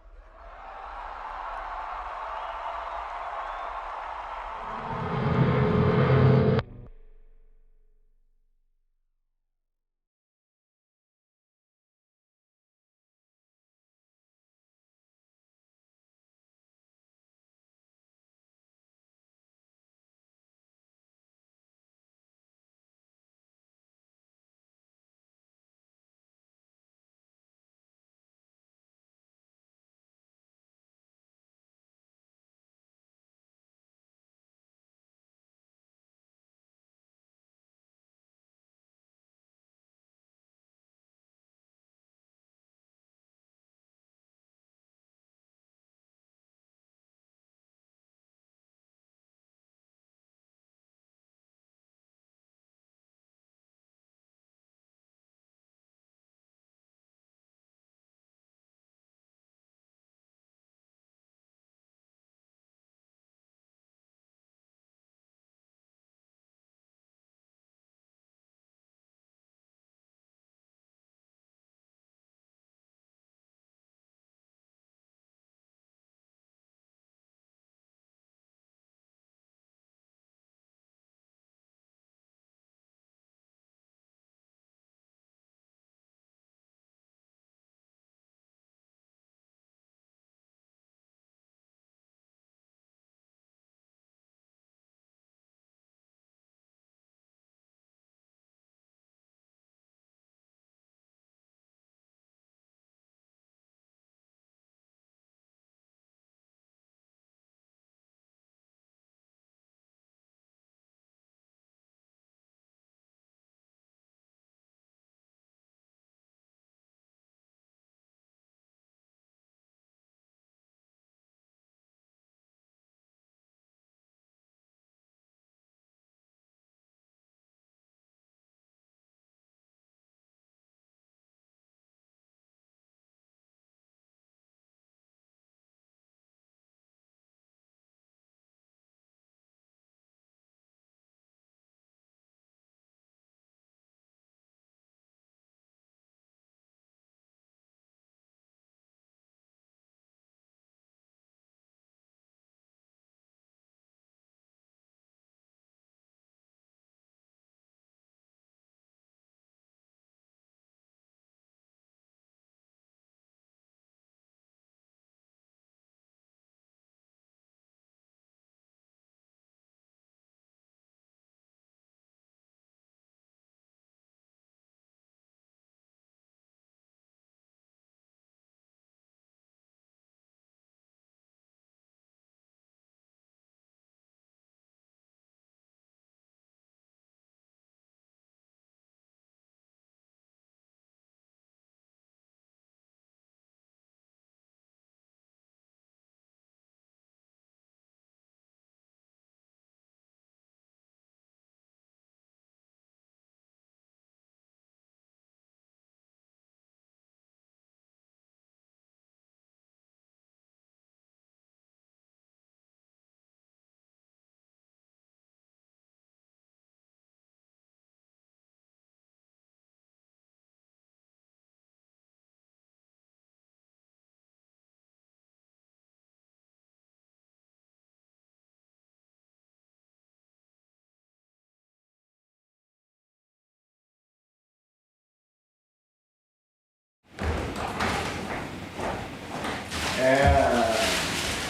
[SPEAKER 1] And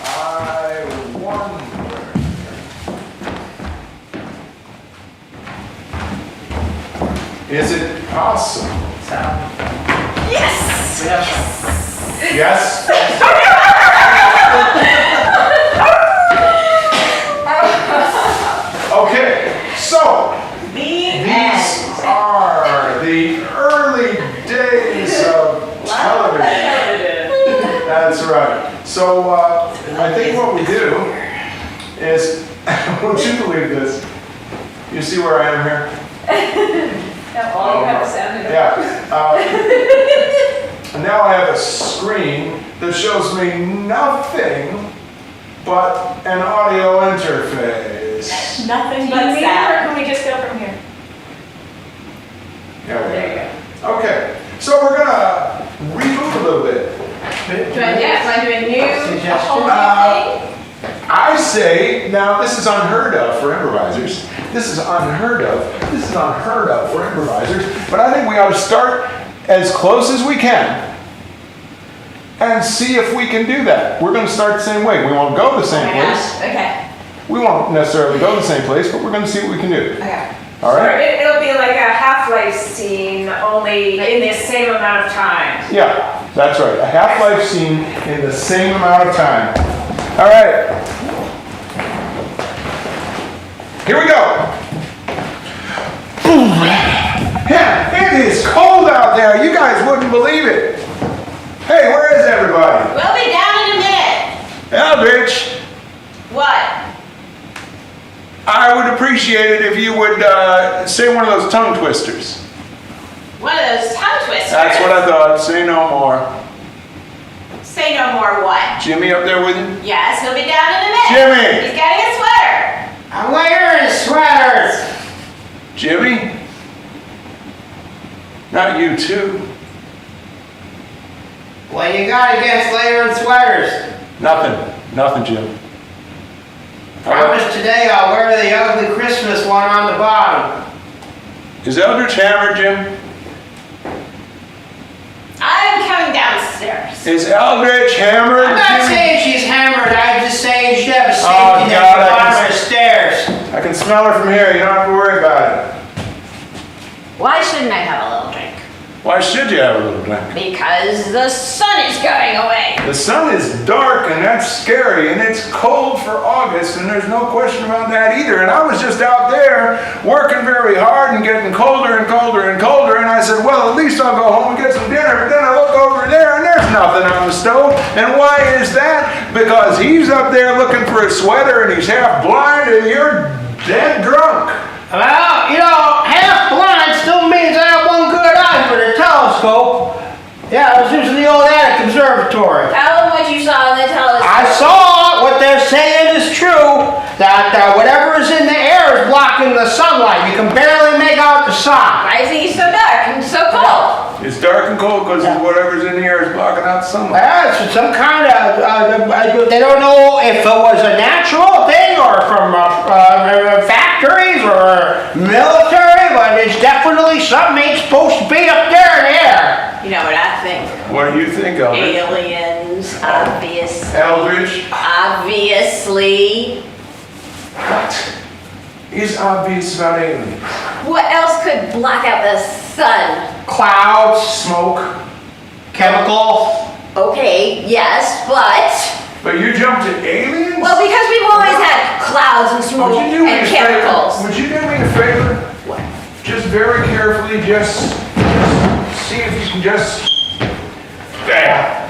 [SPEAKER 1] I wonder, is it possible?
[SPEAKER 5] Yes!
[SPEAKER 1] Yes? Okay, so these are the early days of television. That's right. So I think what we do is, would you believe this? You see where I am here?
[SPEAKER 2] All you have is sound.
[SPEAKER 1] Yeah. Now I have a screen that shows me nothing but an audio interface.
[SPEAKER 5] Nothing
[SPEAKER 2] Do you
[SPEAKER 5] but
[SPEAKER 2] mean, or
[SPEAKER 5] sound.
[SPEAKER 2] can we just go from here?
[SPEAKER 1] Yeah,
[SPEAKER 2] There you go.
[SPEAKER 1] Okay, so we're
[SPEAKER 5] Do I do a new, a
[SPEAKER 3] Suggestion?
[SPEAKER 5] whole new thing?
[SPEAKER 1] I say, now this is unheard of for improvisers. This is unheard of. This is unheard of for improvisers. But I think we ought to start as close as we can and see if we can do that. We're going to start the same way. We won't go the same
[SPEAKER 5] Oh my
[SPEAKER 1] place.
[SPEAKER 5] gosh, okay,
[SPEAKER 1] We won't necessarily go the same place, but we're going to see what we can do.
[SPEAKER 5] okay.
[SPEAKER 1] All
[SPEAKER 11] Or
[SPEAKER 1] right?
[SPEAKER 11] it'll be like a Half-Life scene, only in the same amount of time.
[SPEAKER 1] Yeah, that's right. A Half-Life scene in the same amount of time. All right. Here we go. Yeah, it is cold out there. You guys wouldn't believe it. Hey, where is everybody?
[SPEAKER 9] We'll be down in a minute.
[SPEAKER 1] Eldridge,
[SPEAKER 9] What?
[SPEAKER 1] I would appreciate it if you would say one of those tongue twisters.
[SPEAKER 9] One of those tongue twisters.
[SPEAKER 1] That's what I thought. Say no more.
[SPEAKER 9] Say no more what?
[SPEAKER 1] Jimmy up there with you?
[SPEAKER 9] Yes, he'll be down in a minute.
[SPEAKER 1] Jimmy!
[SPEAKER 9] He's getting a sweater.
[SPEAKER 3] I'm wearing sweaters.
[SPEAKER 1] Jimmy? Not you too.
[SPEAKER 3] What you got against layering sweaters?
[SPEAKER 1] Nothing, Jim.
[SPEAKER 3] Promise today I'll wear the ugly Christmas one on the bottom.
[SPEAKER 1] Is Eldridge hammered, Jim?
[SPEAKER 9] I'm coming downstairs.
[SPEAKER 1] Is Eldridge hammered,
[SPEAKER 3] I'm not
[SPEAKER 1] Jim?
[SPEAKER 3] saying she's hammered, I'm just saying she have a safety
[SPEAKER 1] Oh,
[SPEAKER 3] net
[SPEAKER 1] God,
[SPEAKER 3] at the
[SPEAKER 1] I
[SPEAKER 3] bottom
[SPEAKER 1] can-
[SPEAKER 3] of the stairs.
[SPEAKER 1] I can smell her from here. You don't have to worry about it.
[SPEAKER 9] Why shouldn't I have a little drink?
[SPEAKER 1] Why should you have a little drink?
[SPEAKER 9] Because the sun is going away.
[SPEAKER 1] The sun is dark and that's scary, and it's cold for August, and there's no question about that either. And I was just out there working very hard and getting colder and colder and colder, and I said, well, at least I'll go home and get some dinner. But then I look over there and there's nothing on the stove. And why is that? Because he's up there looking for a sweater and he's half blind and you're dead drunk.
[SPEAKER 3] Well, you know, half blind still means I have one good eye for the telescope. Yeah, I was using the old attic observatory.
[SPEAKER 9] Tell them what you saw in the telescope.
[SPEAKER 3] I saw what they're saying is true, that whatever is in the air is blocking the sunlight. You can barely make out the sun.
[SPEAKER 9] Why is it so dark and so cold?
[SPEAKER 1] It's dark and cold because whatever's in the air is blocking out the sunlight.
[SPEAKER 3] Well, it's some kind of, they don't know if it was a natural thing or from factories or military, but it's definitely something ain't supposed to be up there in the air.
[SPEAKER 9] You know what I think?
[SPEAKER 1] What do you think, Eldridge?
[SPEAKER 9] Aliens, obviously.
[SPEAKER 1] Eldridge?
[SPEAKER 9] Obviously.
[SPEAKER 1] What is obvious about aliens?
[SPEAKER 9] What else could block out the sun?
[SPEAKER 3] Clouds,
[SPEAKER 1] Smoke.
[SPEAKER 3] chemicals.
[SPEAKER 9] Okay, yes, but...
[SPEAKER 1] But you jumped to aliens?
[SPEAKER 9] Well, because we've always had clouds and smoke
[SPEAKER 1] Would you do me
[SPEAKER 9] and
[SPEAKER 1] a favor?
[SPEAKER 9] chemicals.
[SPEAKER 1] Would you do me a favor?
[SPEAKER 9] What?
[SPEAKER 1] Just very carefully, just see if you can just... There.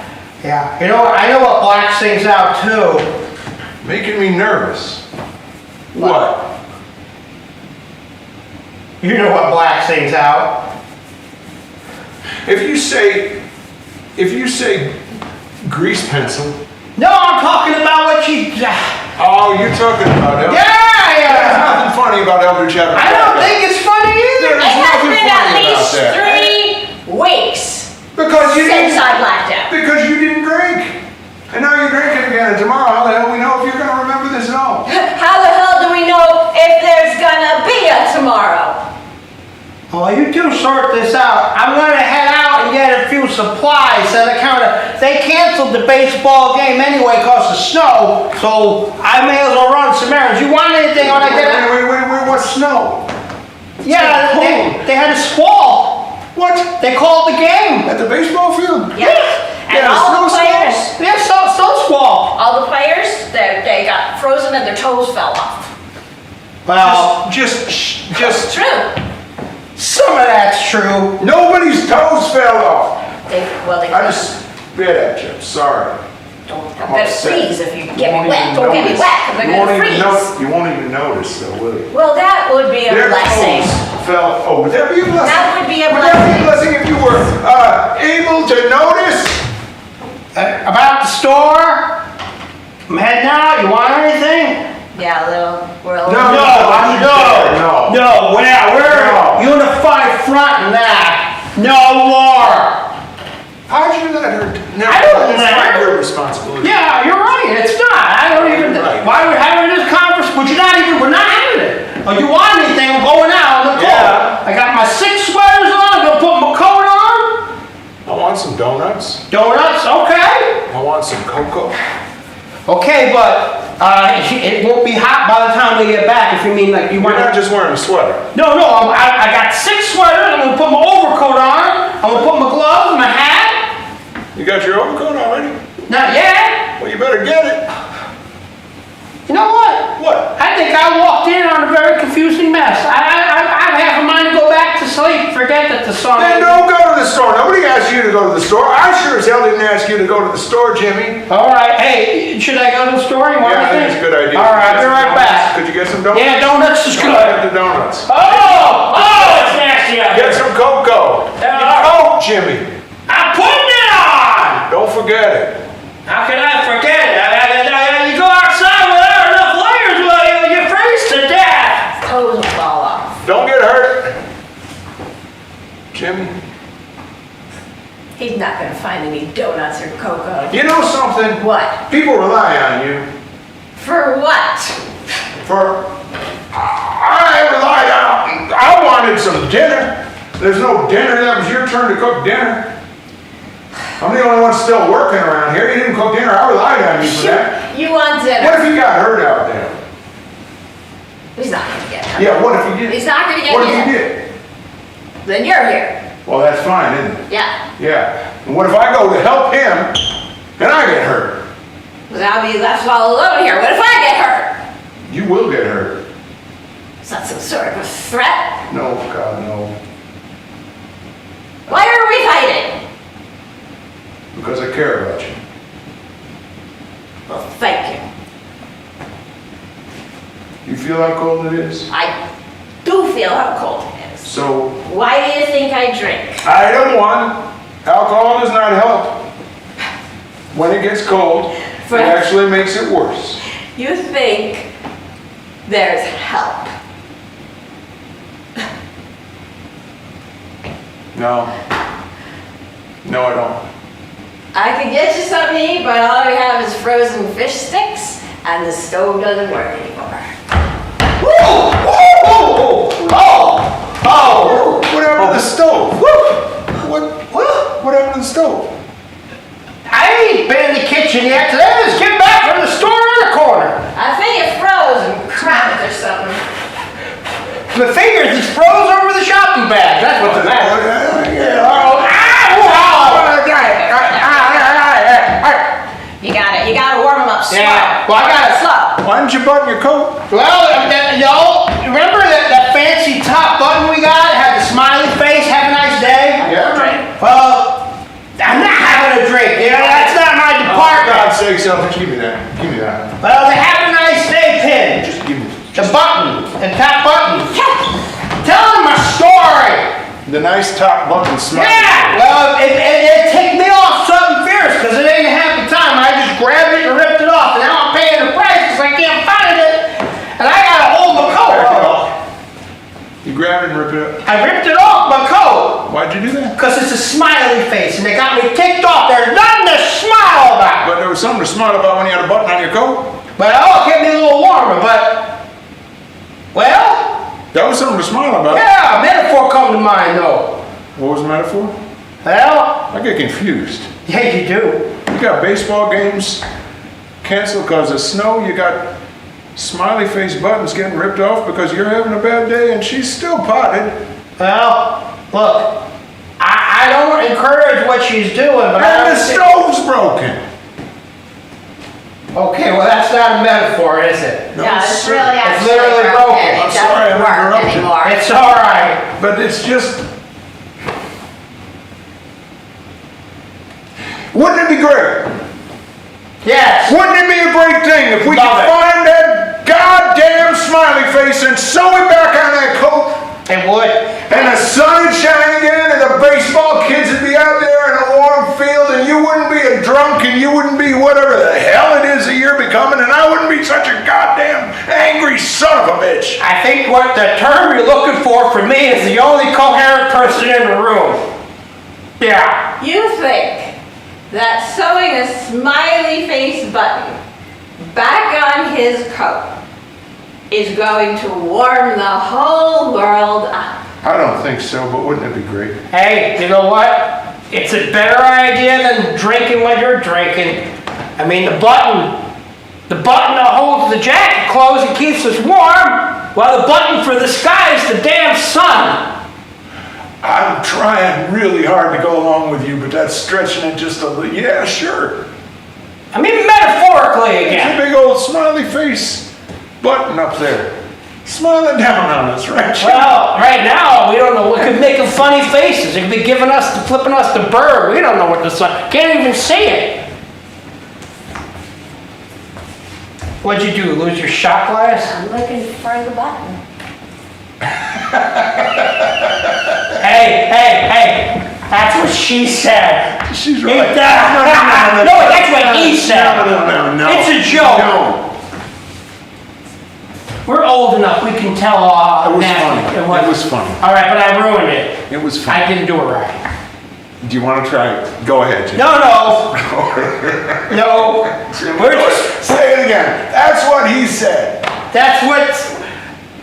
[SPEAKER 3] Yeah, you know what, I know what blacks things out too.
[SPEAKER 1] Making me nervous. What?
[SPEAKER 3] You know what blacks things out.
[SPEAKER 1] If you say grease pencil.
[SPEAKER 3] No, I'm talking about what she.
[SPEAKER 1] Oh, you're talking about Eldridge. There's
[SPEAKER 3] Yeah!
[SPEAKER 1] nothing funny about Eldridge having
[SPEAKER 3] I don't think it's funny either.
[SPEAKER 1] There's
[SPEAKER 9] It has
[SPEAKER 1] nothing
[SPEAKER 9] been at
[SPEAKER 1] funny about
[SPEAKER 9] least
[SPEAKER 1] that.
[SPEAKER 9] 3 weeks
[SPEAKER 1] Because you
[SPEAKER 9] since
[SPEAKER 1] didn't.
[SPEAKER 9] I blacked out.
[SPEAKER 1] Because you didn't drink. And now you're drinking again. And tomorrow, how the hell we know if you're going to remember this at all?
[SPEAKER 9] How the hell do we know if there's gonna be a tomorrow?
[SPEAKER 3] Well, you two sort this out. I'm gonna head out and get a few supplies on account of, they canceled the baseball game anyway because of snow, so I may as well run some errands. You want anything when I get out?
[SPEAKER 1] Wait, what snow?
[SPEAKER 3] Yeah, they had a squall.
[SPEAKER 1] What?
[SPEAKER 3] They called the game.
[SPEAKER 1] At the baseball field?
[SPEAKER 9] Yeah. And
[SPEAKER 1] Yeah,
[SPEAKER 9] all the
[SPEAKER 1] snow
[SPEAKER 9] players,
[SPEAKER 3] Yeah, snow squall.
[SPEAKER 9] all the players, they got frozen and their toes fell off.
[SPEAKER 3] Well,
[SPEAKER 1] Just,
[SPEAKER 9] It's true.
[SPEAKER 3] some of that's true.
[SPEAKER 1] nobody's toes fell off.
[SPEAKER 9] They
[SPEAKER 1] I just spit at you. Sorry.
[SPEAKER 9] don't
[SPEAKER 1] I'm
[SPEAKER 9] they'll
[SPEAKER 1] upset.
[SPEAKER 9] freeze if you get
[SPEAKER 1] won't
[SPEAKER 9] me wet.
[SPEAKER 1] even
[SPEAKER 9] Don't get me
[SPEAKER 1] notice.
[SPEAKER 9] wet because they're
[SPEAKER 1] You won't
[SPEAKER 9] gonna
[SPEAKER 1] even
[SPEAKER 9] freeze.
[SPEAKER 1] You won't even notice, though, will you?
[SPEAKER 9] Well, that would be a
[SPEAKER 1] Their
[SPEAKER 9] blessing.
[SPEAKER 1] toes fell. Oh, would that be a blessing?
[SPEAKER 9] That would be a
[SPEAKER 1] Would that be a
[SPEAKER 9] blessing.
[SPEAKER 1] blessing if you were able to notice?
[SPEAKER 3] About the store? I'm heading out. You want anything?
[SPEAKER 9] Yeah, we're a little.
[SPEAKER 1] No.
[SPEAKER 3] No, we're
[SPEAKER 1] No.
[SPEAKER 3] unified front in that. No more.
[SPEAKER 1] How'd you let her? No,
[SPEAKER 3] I don't
[SPEAKER 1] it's not
[SPEAKER 3] know.
[SPEAKER 1] your responsibility.
[SPEAKER 3] Yeah, you're right, it's not. I don't even,
[SPEAKER 1] Right.
[SPEAKER 3] why are we having this conversation? But we're not having it. If you want anything, I'm going out in the cold.
[SPEAKER 1] Yeah.
[SPEAKER 3] I got my 6 sweaters on, I'm gonna put my coat on.
[SPEAKER 1] I want some donuts.
[SPEAKER 3] Donuts, okay.
[SPEAKER 1] I want some cocoa.
[SPEAKER 3] Okay, but it won't be hot by the time we get back. If you mean like you
[SPEAKER 1] You're
[SPEAKER 3] want
[SPEAKER 1] not just wearing a sweater.
[SPEAKER 3] No, I got 6 sweaters. I'm gonna put my overcoat on. I'm gonna put my gloves, my hat.
[SPEAKER 1] You got your overcoat already?
[SPEAKER 3] Not yet.
[SPEAKER 1] Well, you better get it.
[SPEAKER 3] You know what?
[SPEAKER 1] What?
[SPEAKER 3] I think I walked in on a very confusing mess. I have a mind to go back to sleep. Forget that the song.
[SPEAKER 1] Then don't go to the store. Nobody asked you to go to the store. I sure as hell didn't ask you to go to the store, Jimmy.
[SPEAKER 3] All right. Hey, should I go to the store? You want
[SPEAKER 1] Yeah, I
[SPEAKER 3] me
[SPEAKER 1] think it's a good idea.
[SPEAKER 3] All right, I'll be right back.
[SPEAKER 1] Could you get some donuts?
[SPEAKER 3] Yeah, donuts is good.
[SPEAKER 1] Get the donuts.
[SPEAKER 3] Oh, it's nasty out
[SPEAKER 1] Get
[SPEAKER 3] here.
[SPEAKER 1] some cocoa.
[SPEAKER 3] Yeah.
[SPEAKER 1] Coke, Jimmy.
[SPEAKER 3] I'm putting it on.
[SPEAKER 1] Don't forget it.
[SPEAKER 3] How can I forget it? You go outside without enough layers, you freeze to death.
[SPEAKER 5] Clothes will fall off.
[SPEAKER 1] Don't get hurt. Jimmy,
[SPEAKER 5] He's not gonna find any donuts or cocoa.
[SPEAKER 1] you know something?
[SPEAKER 5] What?
[SPEAKER 1] People rely on you
[SPEAKER 5] For what?
[SPEAKER 1] for... I relied on... I wanted some dinner. There's no dinner. That was your turn to cook dinner. I'm the only one still working around here. You didn't cook dinner. I relied on you for that.
[SPEAKER 5] You want
[SPEAKER 1] What
[SPEAKER 5] dinner?
[SPEAKER 1] if he got hurt out there?
[SPEAKER 5] He's not gonna get hurt.
[SPEAKER 1] Yeah, what if he did?
[SPEAKER 5] He's not gonna get
[SPEAKER 1] What if he
[SPEAKER 5] hit.
[SPEAKER 1] did?
[SPEAKER 5] Then you're here.
[SPEAKER 1] Well, that's fine, isn't it?
[SPEAKER 5] Yeah.
[SPEAKER 1] Yeah. And what if I go to help him and I get hurt?
[SPEAKER 5] Because I'll be left all alone here. What if I get hurt?
[SPEAKER 1] You will get hurt.
[SPEAKER 5] Is that some sort of a threat?
[SPEAKER 1] No, God, no.
[SPEAKER 5] Why are we fighting?
[SPEAKER 1] Because I care about you.
[SPEAKER 5] Well, thank you.
[SPEAKER 1] You feel how cold it is?
[SPEAKER 5] I do feel how cold it is.
[SPEAKER 1] So,
[SPEAKER 5] Why do you think I drink?
[SPEAKER 1] item 1, alcohol does not help. When it gets cold, it
[SPEAKER 5] Right.
[SPEAKER 1] actually makes it worse.
[SPEAKER 5] You think there's help.
[SPEAKER 1] No. No, I don't.
[SPEAKER 5] I could get you something to eat, but all we have is frozen fish sticks, and the stove doesn't work anymore.
[SPEAKER 1] What happened to the stove? What happened to the stove?
[SPEAKER 3] I ain't been in the kitchen yet. Today I just came back from the store in the corner.
[SPEAKER 5] I think it froze and cracked or something.
[SPEAKER 3] The fingers just froze over the shopping bag. That's what's the matter.
[SPEAKER 5] You gotta warm them up slow.
[SPEAKER 3] Yeah. Well, I got it.
[SPEAKER 5] Slow.
[SPEAKER 1] Why didn't you button your coat?
[SPEAKER 3] Well, y'all remember that fancy top button we got? It had the smiley face. Have a nice day.
[SPEAKER 1] Yeah, right.
[SPEAKER 3] Well, I'm not having a drink. You know, that's not my
[SPEAKER 1] For
[SPEAKER 3] department.
[SPEAKER 1] God's sake, Selfish, give me that. Give me that.
[SPEAKER 3] Well, the have a nice day pin.
[SPEAKER 1] Just give me
[SPEAKER 3] The button. The top button. Tell them my story.
[SPEAKER 1] the nice top button smile.
[SPEAKER 3] Yeah. Well, it ticked me off something fierce because it ain't half the time. I just grabbed it and ripped it off, and now I'm paying the price because I can't find it, and I gotta hold my coat.
[SPEAKER 1] Back it off. You grab it and rip it up.
[SPEAKER 3] I ripped it off my coat
[SPEAKER 1] Why'd you do that?
[SPEAKER 3] because it's a smiley face, and they got me ticked off. There's nothing to smile about.
[SPEAKER 1] But there was something to smile about when you had a button on your coat.
[SPEAKER 3] But it kept me a little warmer. But well,
[SPEAKER 1] That was something to smile about.
[SPEAKER 3] yeah, a metaphor come to mind though.
[SPEAKER 1] What was the metaphor?
[SPEAKER 3] Well,
[SPEAKER 1] I get confused.
[SPEAKER 3] yeah, you do.
[SPEAKER 1] You got baseball games canceled because of snow. You got smiley face buttons getting ripped off because you're having a bad day and she's still potted.
[SPEAKER 3] Well, look, I don't encourage what she's doing, but I
[SPEAKER 1] And the
[SPEAKER 3] understand.
[SPEAKER 1] stove's broken.
[SPEAKER 3] Okay, well that's not a metaphor, is it?
[SPEAKER 5] No, it's
[SPEAKER 1] sir.
[SPEAKER 5] really
[SPEAKER 3] It's
[SPEAKER 5] actually
[SPEAKER 3] literally broken.
[SPEAKER 5] It
[SPEAKER 1] I'm sorry,
[SPEAKER 5] doesn't
[SPEAKER 1] I'm
[SPEAKER 5] work
[SPEAKER 1] interrupting.
[SPEAKER 5] anymore.
[SPEAKER 3] It's all right.
[SPEAKER 1] But it's just... Wouldn't it be great?
[SPEAKER 3] Yes.
[SPEAKER 1] Wouldn't it be a great thing if we
[SPEAKER 3] Love
[SPEAKER 1] could
[SPEAKER 3] it.
[SPEAKER 1] find that goddamn smiley face and sew it back on that coat?
[SPEAKER 3] It would.
[SPEAKER 1] And the sun would shine again, and the baseball kids would be out there in a warm field, and you wouldn't be a drunk, and you wouldn't be whatever the hell it is that you're becoming, and I wouldn't be such a goddamn angry son of a bitch.
[SPEAKER 3] I think what the term you're looking for me is the only coherent person in the room. Yeah.
[SPEAKER 5] You think that sewing a smiley face button back on his coat is going to warm the whole world up.
[SPEAKER 1] I don't think so, but wouldn't it be great?
[SPEAKER 3] Hey, you know what? It's a better idea than drinking when you're drinking. I mean, the button that holds the jacket closed and keeps us warm, while the button for the sky is the damn sun.
[SPEAKER 1] I'm trying really hard to go along with you, but that's stretching it just a little. Yeah, sure.
[SPEAKER 3] I mean, metaphorically
[SPEAKER 1] It's
[SPEAKER 3] again.
[SPEAKER 1] a big old smiley face button up there. Smiling down on us, right?
[SPEAKER 3] Well, right now, we don't know. We could make funny faces. It could be flipping us the bird. We don't know what the sun, can't even see it. What'd you do, lose your shot glass?
[SPEAKER 5] I'm looking for the button.
[SPEAKER 3] Hey, that's what she said.
[SPEAKER 1] She's
[SPEAKER 3] Ain't
[SPEAKER 1] right.
[SPEAKER 3] that? No, that's what he said.
[SPEAKER 1] No.
[SPEAKER 3] It's a joke.
[SPEAKER 1] No.
[SPEAKER 3] We're old enough, we can tell
[SPEAKER 1] It was
[SPEAKER 3] nasty.
[SPEAKER 1] funny. It was funny.
[SPEAKER 3] All right, but I ruined it.
[SPEAKER 1] It was
[SPEAKER 3] I
[SPEAKER 1] funny.
[SPEAKER 3] didn't do it right.
[SPEAKER 1] Do you want to try it? Go ahead, Jim.
[SPEAKER 3] No. We're just,
[SPEAKER 1] Say it again. That's what he said.
[SPEAKER 3] that's what,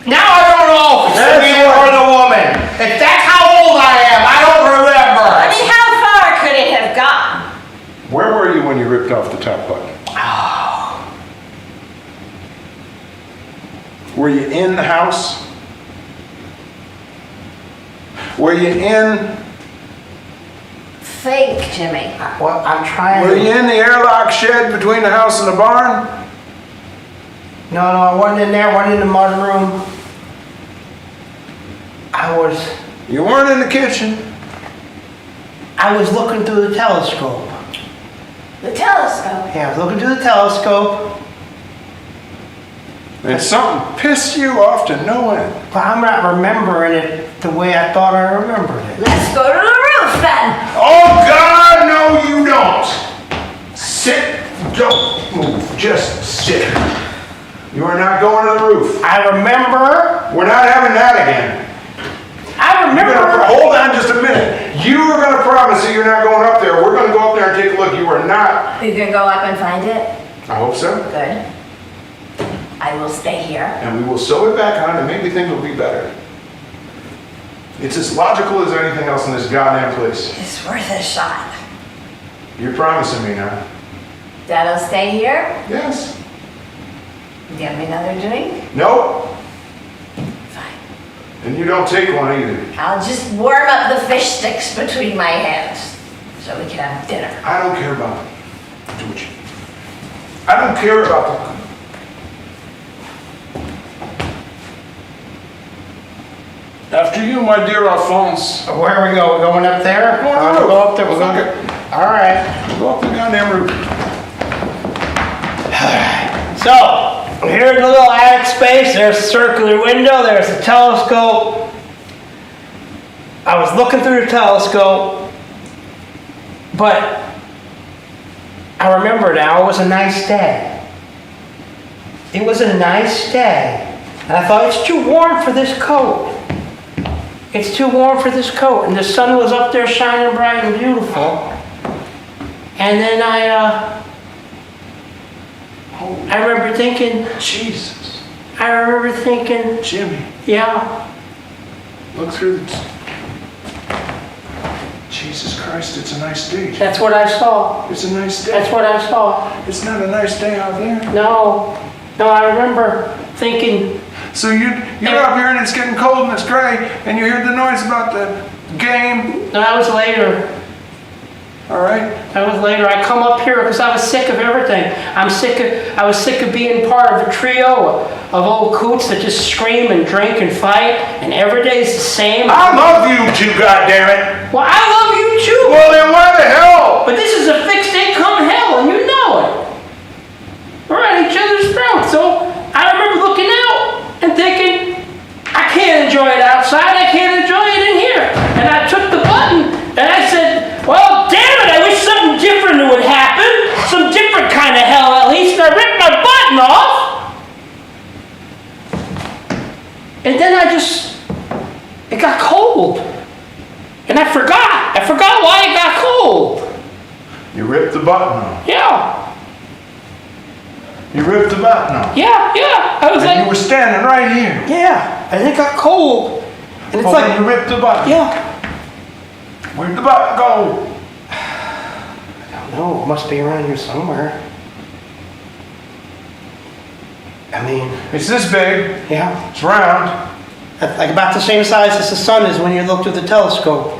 [SPEAKER 3] now I don't know if it's the man or the woman. If that's how old I am, I don't remember.
[SPEAKER 9] I mean, how far could it have gone?
[SPEAKER 1] Where were you when you ripped off the top button? Were you in the house? Were you in?
[SPEAKER 5] Think, Jimmy.
[SPEAKER 3] Well, I'm trying
[SPEAKER 1] Were
[SPEAKER 3] to.
[SPEAKER 1] you in the airlock shed between the house and the barn?
[SPEAKER 3] No, I wasn't in there, wasn't in the mud room.
[SPEAKER 1] You weren't in the kitchen.
[SPEAKER 3] I was looking through the telescope.
[SPEAKER 5] The telescope.
[SPEAKER 3] Yeah, I was looking through the telescope,
[SPEAKER 1] And something pissed you off to no end.
[SPEAKER 3] but I'm not remembering it the way I thought I remembered it.
[SPEAKER 5] Let's go to the roof then.
[SPEAKER 1] Oh God, no you don't. Sit, don't move, just sit. You are not going to the roof.
[SPEAKER 3] I remember,
[SPEAKER 1] We're not having that again. Hold on just a minute. You are going to promise that you're not going up there. We're going to go up there and take a look. You are not.
[SPEAKER 5] You gonna go up and find it?
[SPEAKER 1] I hope so.
[SPEAKER 5] Good. I will stay here.
[SPEAKER 1] And we will sew it back on and maybe things will be better. It's as logical as anything else in this goddamn place.
[SPEAKER 5] It's worth a shot.
[SPEAKER 1] You're promising me now.
[SPEAKER 5] Dad'll stay here?
[SPEAKER 1] Yes.
[SPEAKER 5] Get me another drink?
[SPEAKER 1] Nope.
[SPEAKER 5] Fine.
[SPEAKER 1] And you don't take one either.
[SPEAKER 5] I'll just warm up the fish sticks between my hands so we can have dinner.
[SPEAKER 1] I don't care about it. Do what you. I don't care about the. After you, my dear Alphonse.
[SPEAKER 3] where are we going? We're going up there?
[SPEAKER 1] Go on the
[SPEAKER 3] We'll
[SPEAKER 1] roof.
[SPEAKER 3] go up there, we're going all right.
[SPEAKER 1] Go up the goddamn roof.
[SPEAKER 3] So, here's the little attic space. There's a circular window. There's a telescope. I was looking through the telescope, but I remember now it was a nice day. It was a nice day. And I thought, it's too warm for this coat. It's too warm for this coat. And the sun was up there shining bright and beautiful. And then I remember thinking,
[SPEAKER 1] Jesus.
[SPEAKER 3] I remember thinking,
[SPEAKER 1] Jimmy,
[SPEAKER 3] yeah,
[SPEAKER 1] look through the. Jesus Christ, it's a nice day.
[SPEAKER 3] that's what I saw.
[SPEAKER 1] It's a nice day.
[SPEAKER 3] That's what I saw.
[SPEAKER 1] It's not a nice day out there.
[SPEAKER 3] No, I remember thinking,
[SPEAKER 1] So you're up here and it's getting cold and it's gray and you hear the noise about the game.
[SPEAKER 3] no, that was later.
[SPEAKER 1] All right.
[SPEAKER 3] That was later. I come up here because I was sick of everything. I was sick of being part of a trio of old coots that just scream and drink and fight, and every day's the same.
[SPEAKER 1] I love you too, goddammit.
[SPEAKER 3] Well, I love you too.
[SPEAKER 1] Well, then why the hell?
[SPEAKER 3] But this is a fixed income hell, and you know it. We're at each other's throats. So I remember looking out and thinking, I can't enjoy it outside. I can't enjoy it in here. And I took the button and I said, well, damn it, I wish something different would happen. Some different kind of hell at least. And I ripped my button off. And then it got cold. And I forgot why it got cold.
[SPEAKER 1] You ripped the button off.
[SPEAKER 8] Yeah,
[SPEAKER 1] You ripped the button off.
[SPEAKER 8] yeah. I was
[SPEAKER 1] And you
[SPEAKER 8] like,
[SPEAKER 1] were standing right here.
[SPEAKER 3] Yeah, and it got cold. And it's
[SPEAKER 1] Oh,
[SPEAKER 3] like,
[SPEAKER 1] you ripped the button.
[SPEAKER 3] yeah.
[SPEAKER 1] Where'd the button go?
[SPEAKER 3] No, it must be around here somewhere. I mean,
[SPEAKER 1] It's this big.
[SPEAKER 3] yeah.
[SPEAKER 1] It's round.
[SPEAKER 3] That's like about the same size as the sun is when you look through the telescope.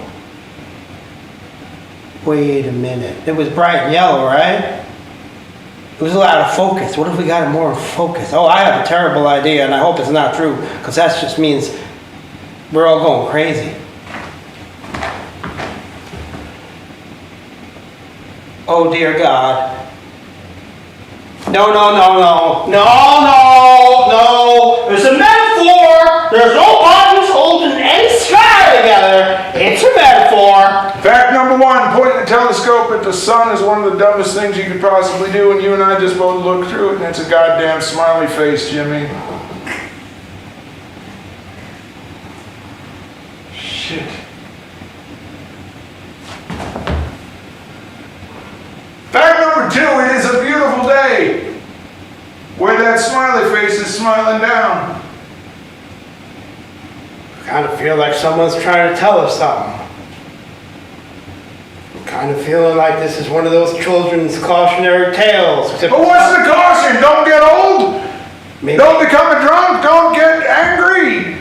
[SPEAKER 3] Wait a minute. It was bright and yellow, right? It was a lot of focus. What if we got it more in focus? Oh, I have a terrible idea, and I hope it's not true, because that just means we're all going crazy. Oh, dear God. No. There's a metaphor. There's no bodies holding any sky together. It's a metaphor.
[SPEAKER 1] Fact number one, pointing the telescope at the sun is one of the dumbest things you could possibly do, and you and I just both looked through it, and it's a goddamn smiley face, Jimmy. Shit. Fact number two, it is a beautiful day where that smiley face is smiling down.
[SPEAKER 3] I kind of feel like someone's trying to tell us something. I'm kind of feeling like this is one of those children's cautionary tales.
[SPEAKER 1] But what's the caution? Don't get old.
[SPEAKER 3] Maybe.
[SPEAKER 1] Don't become a drunk. Don't get angry.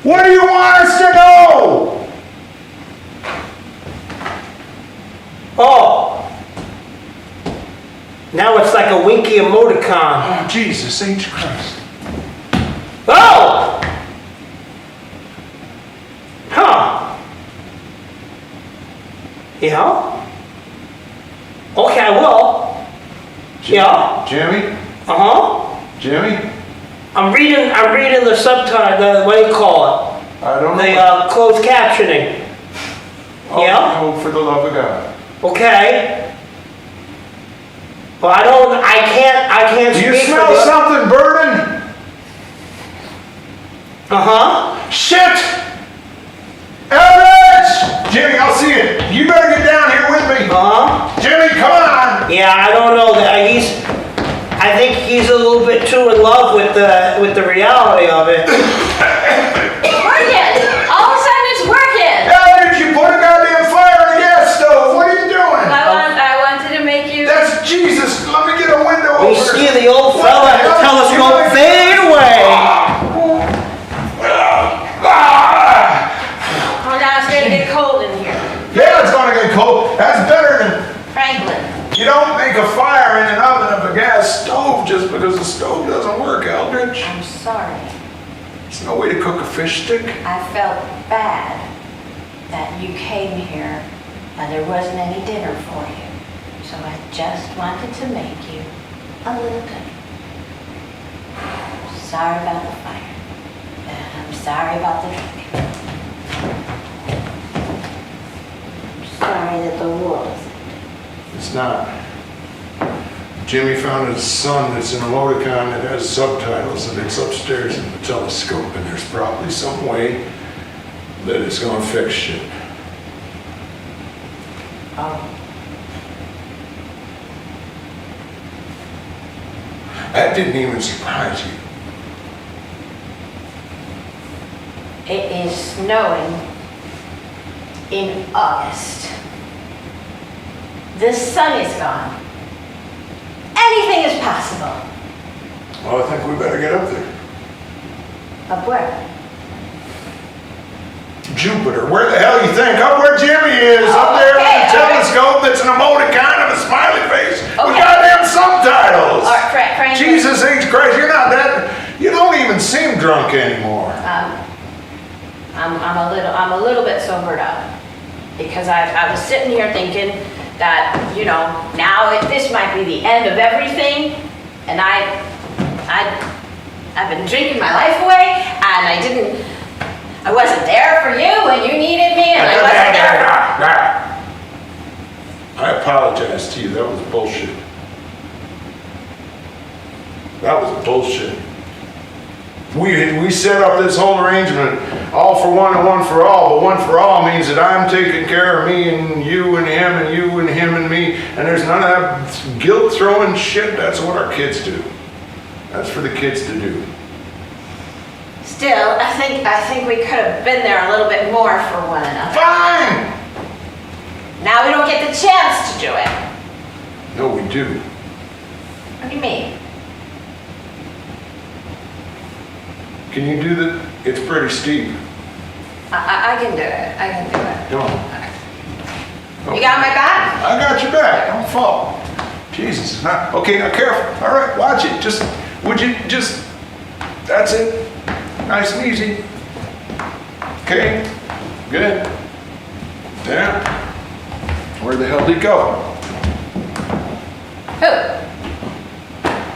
[SPEAKER 1] What do you want us to know?
[SPEAKER 3] Oh. Now it's like a winky emoticon.
[SPEAKER 1] Oh, Jesus H. Christ.
[SPEAKER 3] Oh! Huh. Yeah? Okay, I will. Yeah?
[SPEAKER 1] Jimmy?
[SPEAKER 3] Uh-huh.
[SPEAKER 1] Jimmy?
[SPEAKER 3] I'm reading the subtitle, what do you call it?
[SPEAKER 1] I don't know.
[SPEAKER 3] The closed captioning.
[SPEAKER 1] Oh,
[SPEAKER 3] yeah?
[SPEAKER 1] Oh, for the love of God.
[SPEAKER 3] Okay. Well, I can't
[SPEAKER 1] Do
[SPEAKER 3] speak
[SPEAKER 1] you smell
[SPEAKER 3] for the...
[SPEAKER 1] something burning?
[SPEAKER 3] Uh-huh.
[SPEAKER 1] Shit! Evidence! Jimmy, I'll see it. You better get down here with me.
[SPEAKER 3] Uh-huh.
[SPEAKER 1] Jimmy, come on!
[SPEAKER 3] Yeah, I don't know that I think he's a little bit too in love with the reality of it.
[SPEAKER 5] Working! All of a sudden it's working!
[SPEAKER 1] Evidence, you put a goddamn fire in the gas stove. What are you doing?
[SPEAKER 5] I wanted to make you...
[SPEAKER 1] That's Jesus. Let me get a window
[SPEAKER 3] We
[SPEAKER 1] over.
[SPEAKER 3] see the old fella at the telescope fade away.
[SPEAKER 5] Oh, now it's gonna get cold in here.
[SPEAKER 1] Yeah, it's gonna get cold. That's better than...
[SPEAKER 5] Franklin.
[SPEAKER 1] You don't make a fire in an oven of a gas stove just because the stove doesn't work, Eldridge.
[SPEAKER 5] I'm sorry.
[SPEAKER 1] There's no way to cook a fish stick.
[SPEAKER 5] I felt bad that you came here and there wasn't any dinner for you. So I just wanted to make you a little goodie. Sorry about the fire. And I'm sorry about the drinking. I'm sorry that the world is...
[SPEAKER 1] It's not. Jimmy found a son that's an emoticon that has subtitles, and it's upstairs in the telescope, and there's probably some way that it's gonna fix shit.
[SPEAKER 5] Oh.
[SPEAKER 1] That didn't even surprise you.
[SPEAKER 5] It is snowing in August. The sun is gone. Anything is possible.
[SPEAKER 1] Well, I think we better get up there.
[SPEAKER 5] Up where?
[SPEAKER 1] Jupiter. Where the hell you think? Up where Jimmy is. Up there with the telescope that's an emoticon of a smiley face with goddamn subtitles.
[SPEAKER 5] All right, Frank.
[SPEAKER 1] Jesus H. Christ, you're not that... You don't even seem drunk anymore.
[SPEAKER 5] I'm a little bit sobered up because I was sitting here thinking that, you know, now this might be the end of everything, and I've been drinking my life away, and I wasn't there for you when you needed me, and I wasn't there for...
[SPEAKER 1] I apologize to you. That was bullshit. That was bullshit. We we set up this whole arrangement, all for one and one for all, but one for all means that I'm taking care of me and you and him and you and him and me, and there's none of that guilt throwing shit. That's what our kids do. That's for the kids to do.
[SPEAKER 9] Still, I think we could have been there a little bit more for one another.
[SPEAKER 1] Fine!
[SPEAKER 9] Now we don't get the chance to do it.
[SPEAKER 1] No, we do.
[SPEAKER 9] What do you mean?
[SPEAKER 1] Can you do the, it's pretty steep.
[SPEAKER 9] I can do it. I can do it.
[SPEAKER 1] Come on.
[SPEAKER 9] You got my back?
[SPEAKER 1] I got your back. Don't fall. Jesus, it's not. Okay, now careful. All right, watch it. Would you just, that's it. Nice and easy. Okay, good. Yeah. Where the hell did he go?
[SPEAKER 9] Who?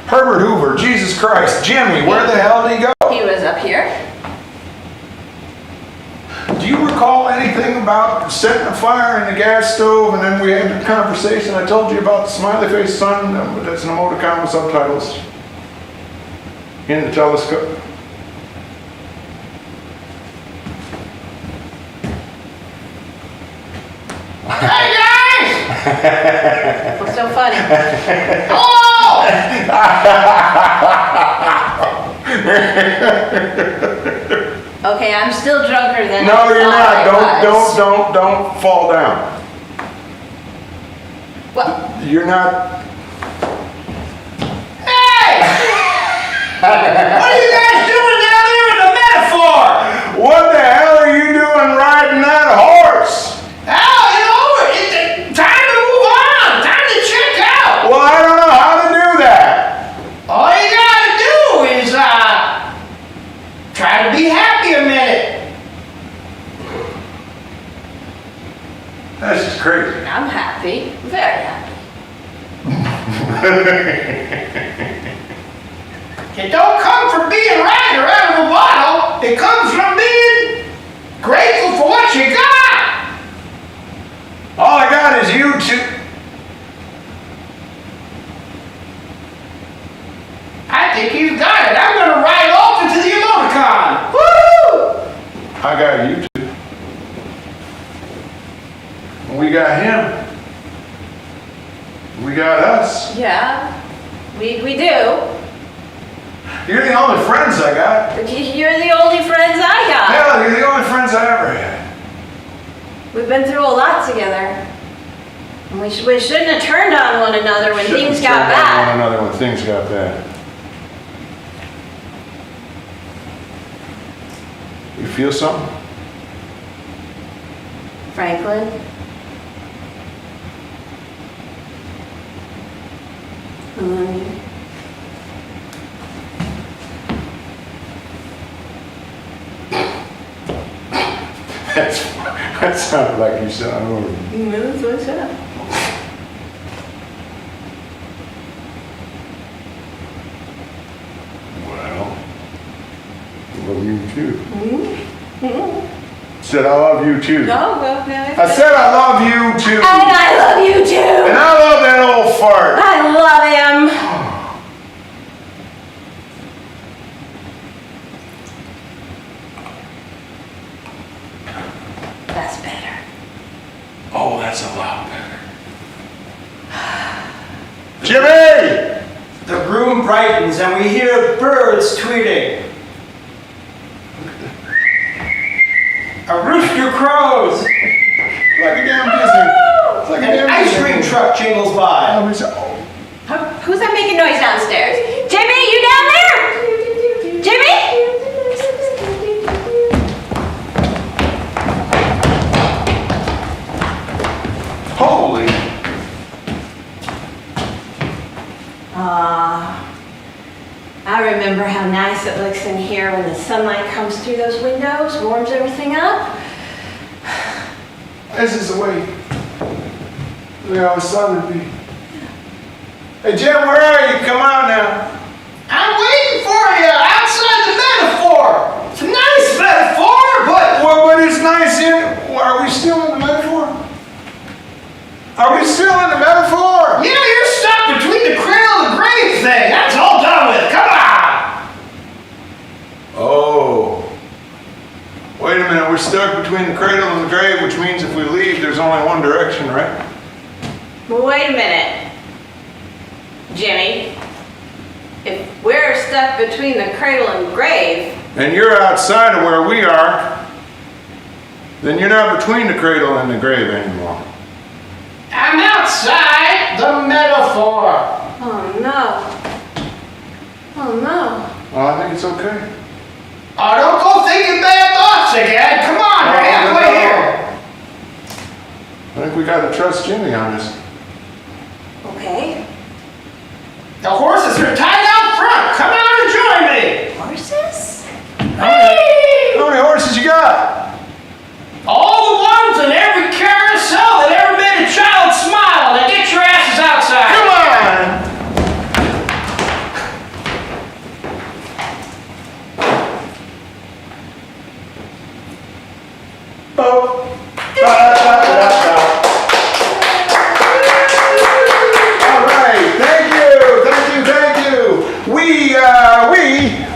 [SPEAKER 1] Herbert Hoover, Jesus Christ. Jimmy, where the hell did he go?
[SPEAKER 9] He was up here.
[SPEAKER 1] Do you recall anything about setting a fire in the gas stove and then we had a conversation? I told you about the smiley face son, but that's an emoticon with subtitles in the telescope.
[SPEAKER 3] Hey guys!
[SPEAKER 9] What's so funny?
[SPEAKER 3] Hello!
[SPEAKER 9] Okay, I'm still drunker than
[SPEAKER 1] No,
[SPEAKER 9] I
[SPEAKER 1] you're
[SPEAKER 9] thought
[SPEAKER 1] not. Don't fall down.
[SPEAKER 9] What?
[SPEAKER 1] You're not.
[SPEAKER 3] Hey! What are you guys doing down there in the metaphor?
[SPEAKER 1] What the hell are you doing riding that horse?
[SPEAKER 3] Hell, it's time to move on. Time to check out.
[SPEAKER 1] Well, I don't know how to do that.
[SPEAKER 3] All you gotta do is, try to be happy a minute.
[SPEAKER 1] That's just crazy.
[SPEAKER 9] I'm happy. Very happy.
[SPEAKER 3] It don't come from being right or out of a bottle. It comes from being grateful for what you got.
[SPEAKER 1] All I got is you two.
[SPEAKER 3] I think he's got it. I'm gonna ride off into the emoticon. Woo!
[SPEAKER 1] I got you two. We got him. We got us.
[SPEAKER 9] Yeah, we do.
[SPEAKER 1] You're the only friends I got.
[SPEAKER 9] But you're the only friends I got.
[SPEAKER 1] Hell, you're the only friends I ever had.
[SPEAKER 9] We've been through a lot together. And we shouldn't have turned on one another when
[SPEAKER 1] Shouldn't
[SPEAKER 9] things
[SPEAKER 1] turn
[SPEAKER 9] got
[SPEAKER 1] on
[SPEAKER 9] bad.
[SPEAKER 1] one another when things got bad. You feel something?
[SPEAKER 9] Franklin? I love you.
[SPEAKER 1] That sounded like you said, I don't know.
[SPEAKER 9] That's what's up.
[SPEAKER 1] Well, I love you too. Said I love you too.
[SPEAKER 9] No, well, no.
[SPEAKER 1] I said I love you too.
[SPEAKER 9] And I love you too.
[SPEAKER 1] And I love that old fart.
[SPEAKER 9] I love him. That's better.
[SPEAKER 1] Oh, that's a lot better. Jimmy!
[SPEAKER 3] The room brightens and we hear birds tweeting. A rooster crows.
[SPEAKER 1] Like a damn Disney. It's like a
[SPEAKER 3] An
[SPEAKER 1] damn
[SPEAKER 3] ice
[SPEAKER 1] Disney.
[SPEAKER 3] cream truck jingles by.
[SPEAKER 1] Oh.
[SPEAKER 9] Who's that making noise downstairs? Jimmy, you down there? Jimmy?
[SPEAKER 1] Holy.
[SPEAKER 9] I remember how nice it looks in here when the sunlight comes through those windows, warms everything up.
[SPEAKER 1] This is the way we always thought it'd be. Hey Jim, where are you? Come on now.
[SPEAKER 3] I'm waiting for you outside the metaphor. It's a nice metaphor, but
[SPEAKER 1] What is nice in? Are we still in the metaphor? Are we still in the metaphor?
[SPEAKER 3] you know you're stuck between the cradle and the grave thing. That's all done with. Come on.
[SPEAKER 1] Oh, stuck between the cradle and the grave, which means if we leave, there's only one direction, right?
[SPEAKER 9] Well, wait a minute, Jimmy. If we're stuck between the cradle and grave,
[SPEAKER 1] And you're outside of where we are, then you're not between the cradle and the grave anymore.
[SPEAKER 3] I'm outside the metaphor.
[SPEAKER 9] oh no. Oh no.
[SPEAKER 1] Well, I think it's okay.
[SPEAKER 3] Oh, don't go thinking bad thoughts again. Come on, we're halfway here.
[SPEAKER 1] I think we gotta trust Jimmy on this.
[SPEAKER 9] Okay.
[SPEAKER 3] The horses are tied out front. Come out and join me.
[SPEAKER 9] Horses?
[SPEAKER 1] How many horses you got?
[SPEAKER 3] All the ones in every carousel that ever made a child smile. Now get your asses outside.
[SPEAKER 1] Come on! Bo. All right, thank you.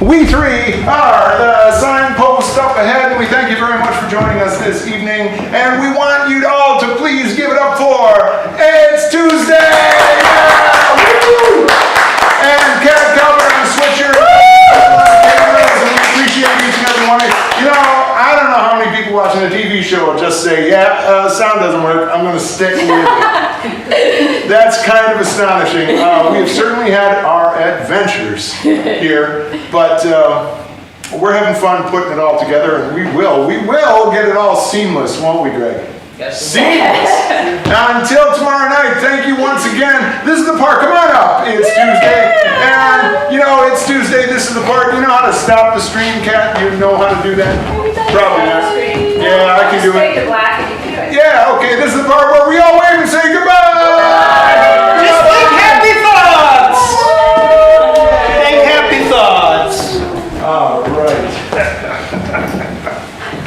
[SPEAKER 1] We three are the Signpost up ahead, and we thank you very much for joining us this evening. And we want you all to please give it up for It's Tuesday! Yeah! Woo! And Cat Cover and Switcher. Cameras, and we appreciate each and every one. You know, I don't know how many people watching a TV show will just say, yeah, sound doesn't work, I'm going to stick with it. That's kind of astonishing. We have certainly had our adventures here, but we're having fun putting it all together, and we will get it all seamless, won't we, Greg?
[SPEAKER 8] Yes.
[SPEAKER 1] Seamless. Now, until tomorrow night, thank you once again. This is the part. Come on up. It's Tuesday, and you know it's Tuesday. This is the part. You know how to stop the stream, Cat? You know how to do that? Probably not. Yeah, I can do it.
[SPEAKER 11] Fade to black and you can do it.
[SPEAKER 1] Yeah. Okay. This is the part where we all wear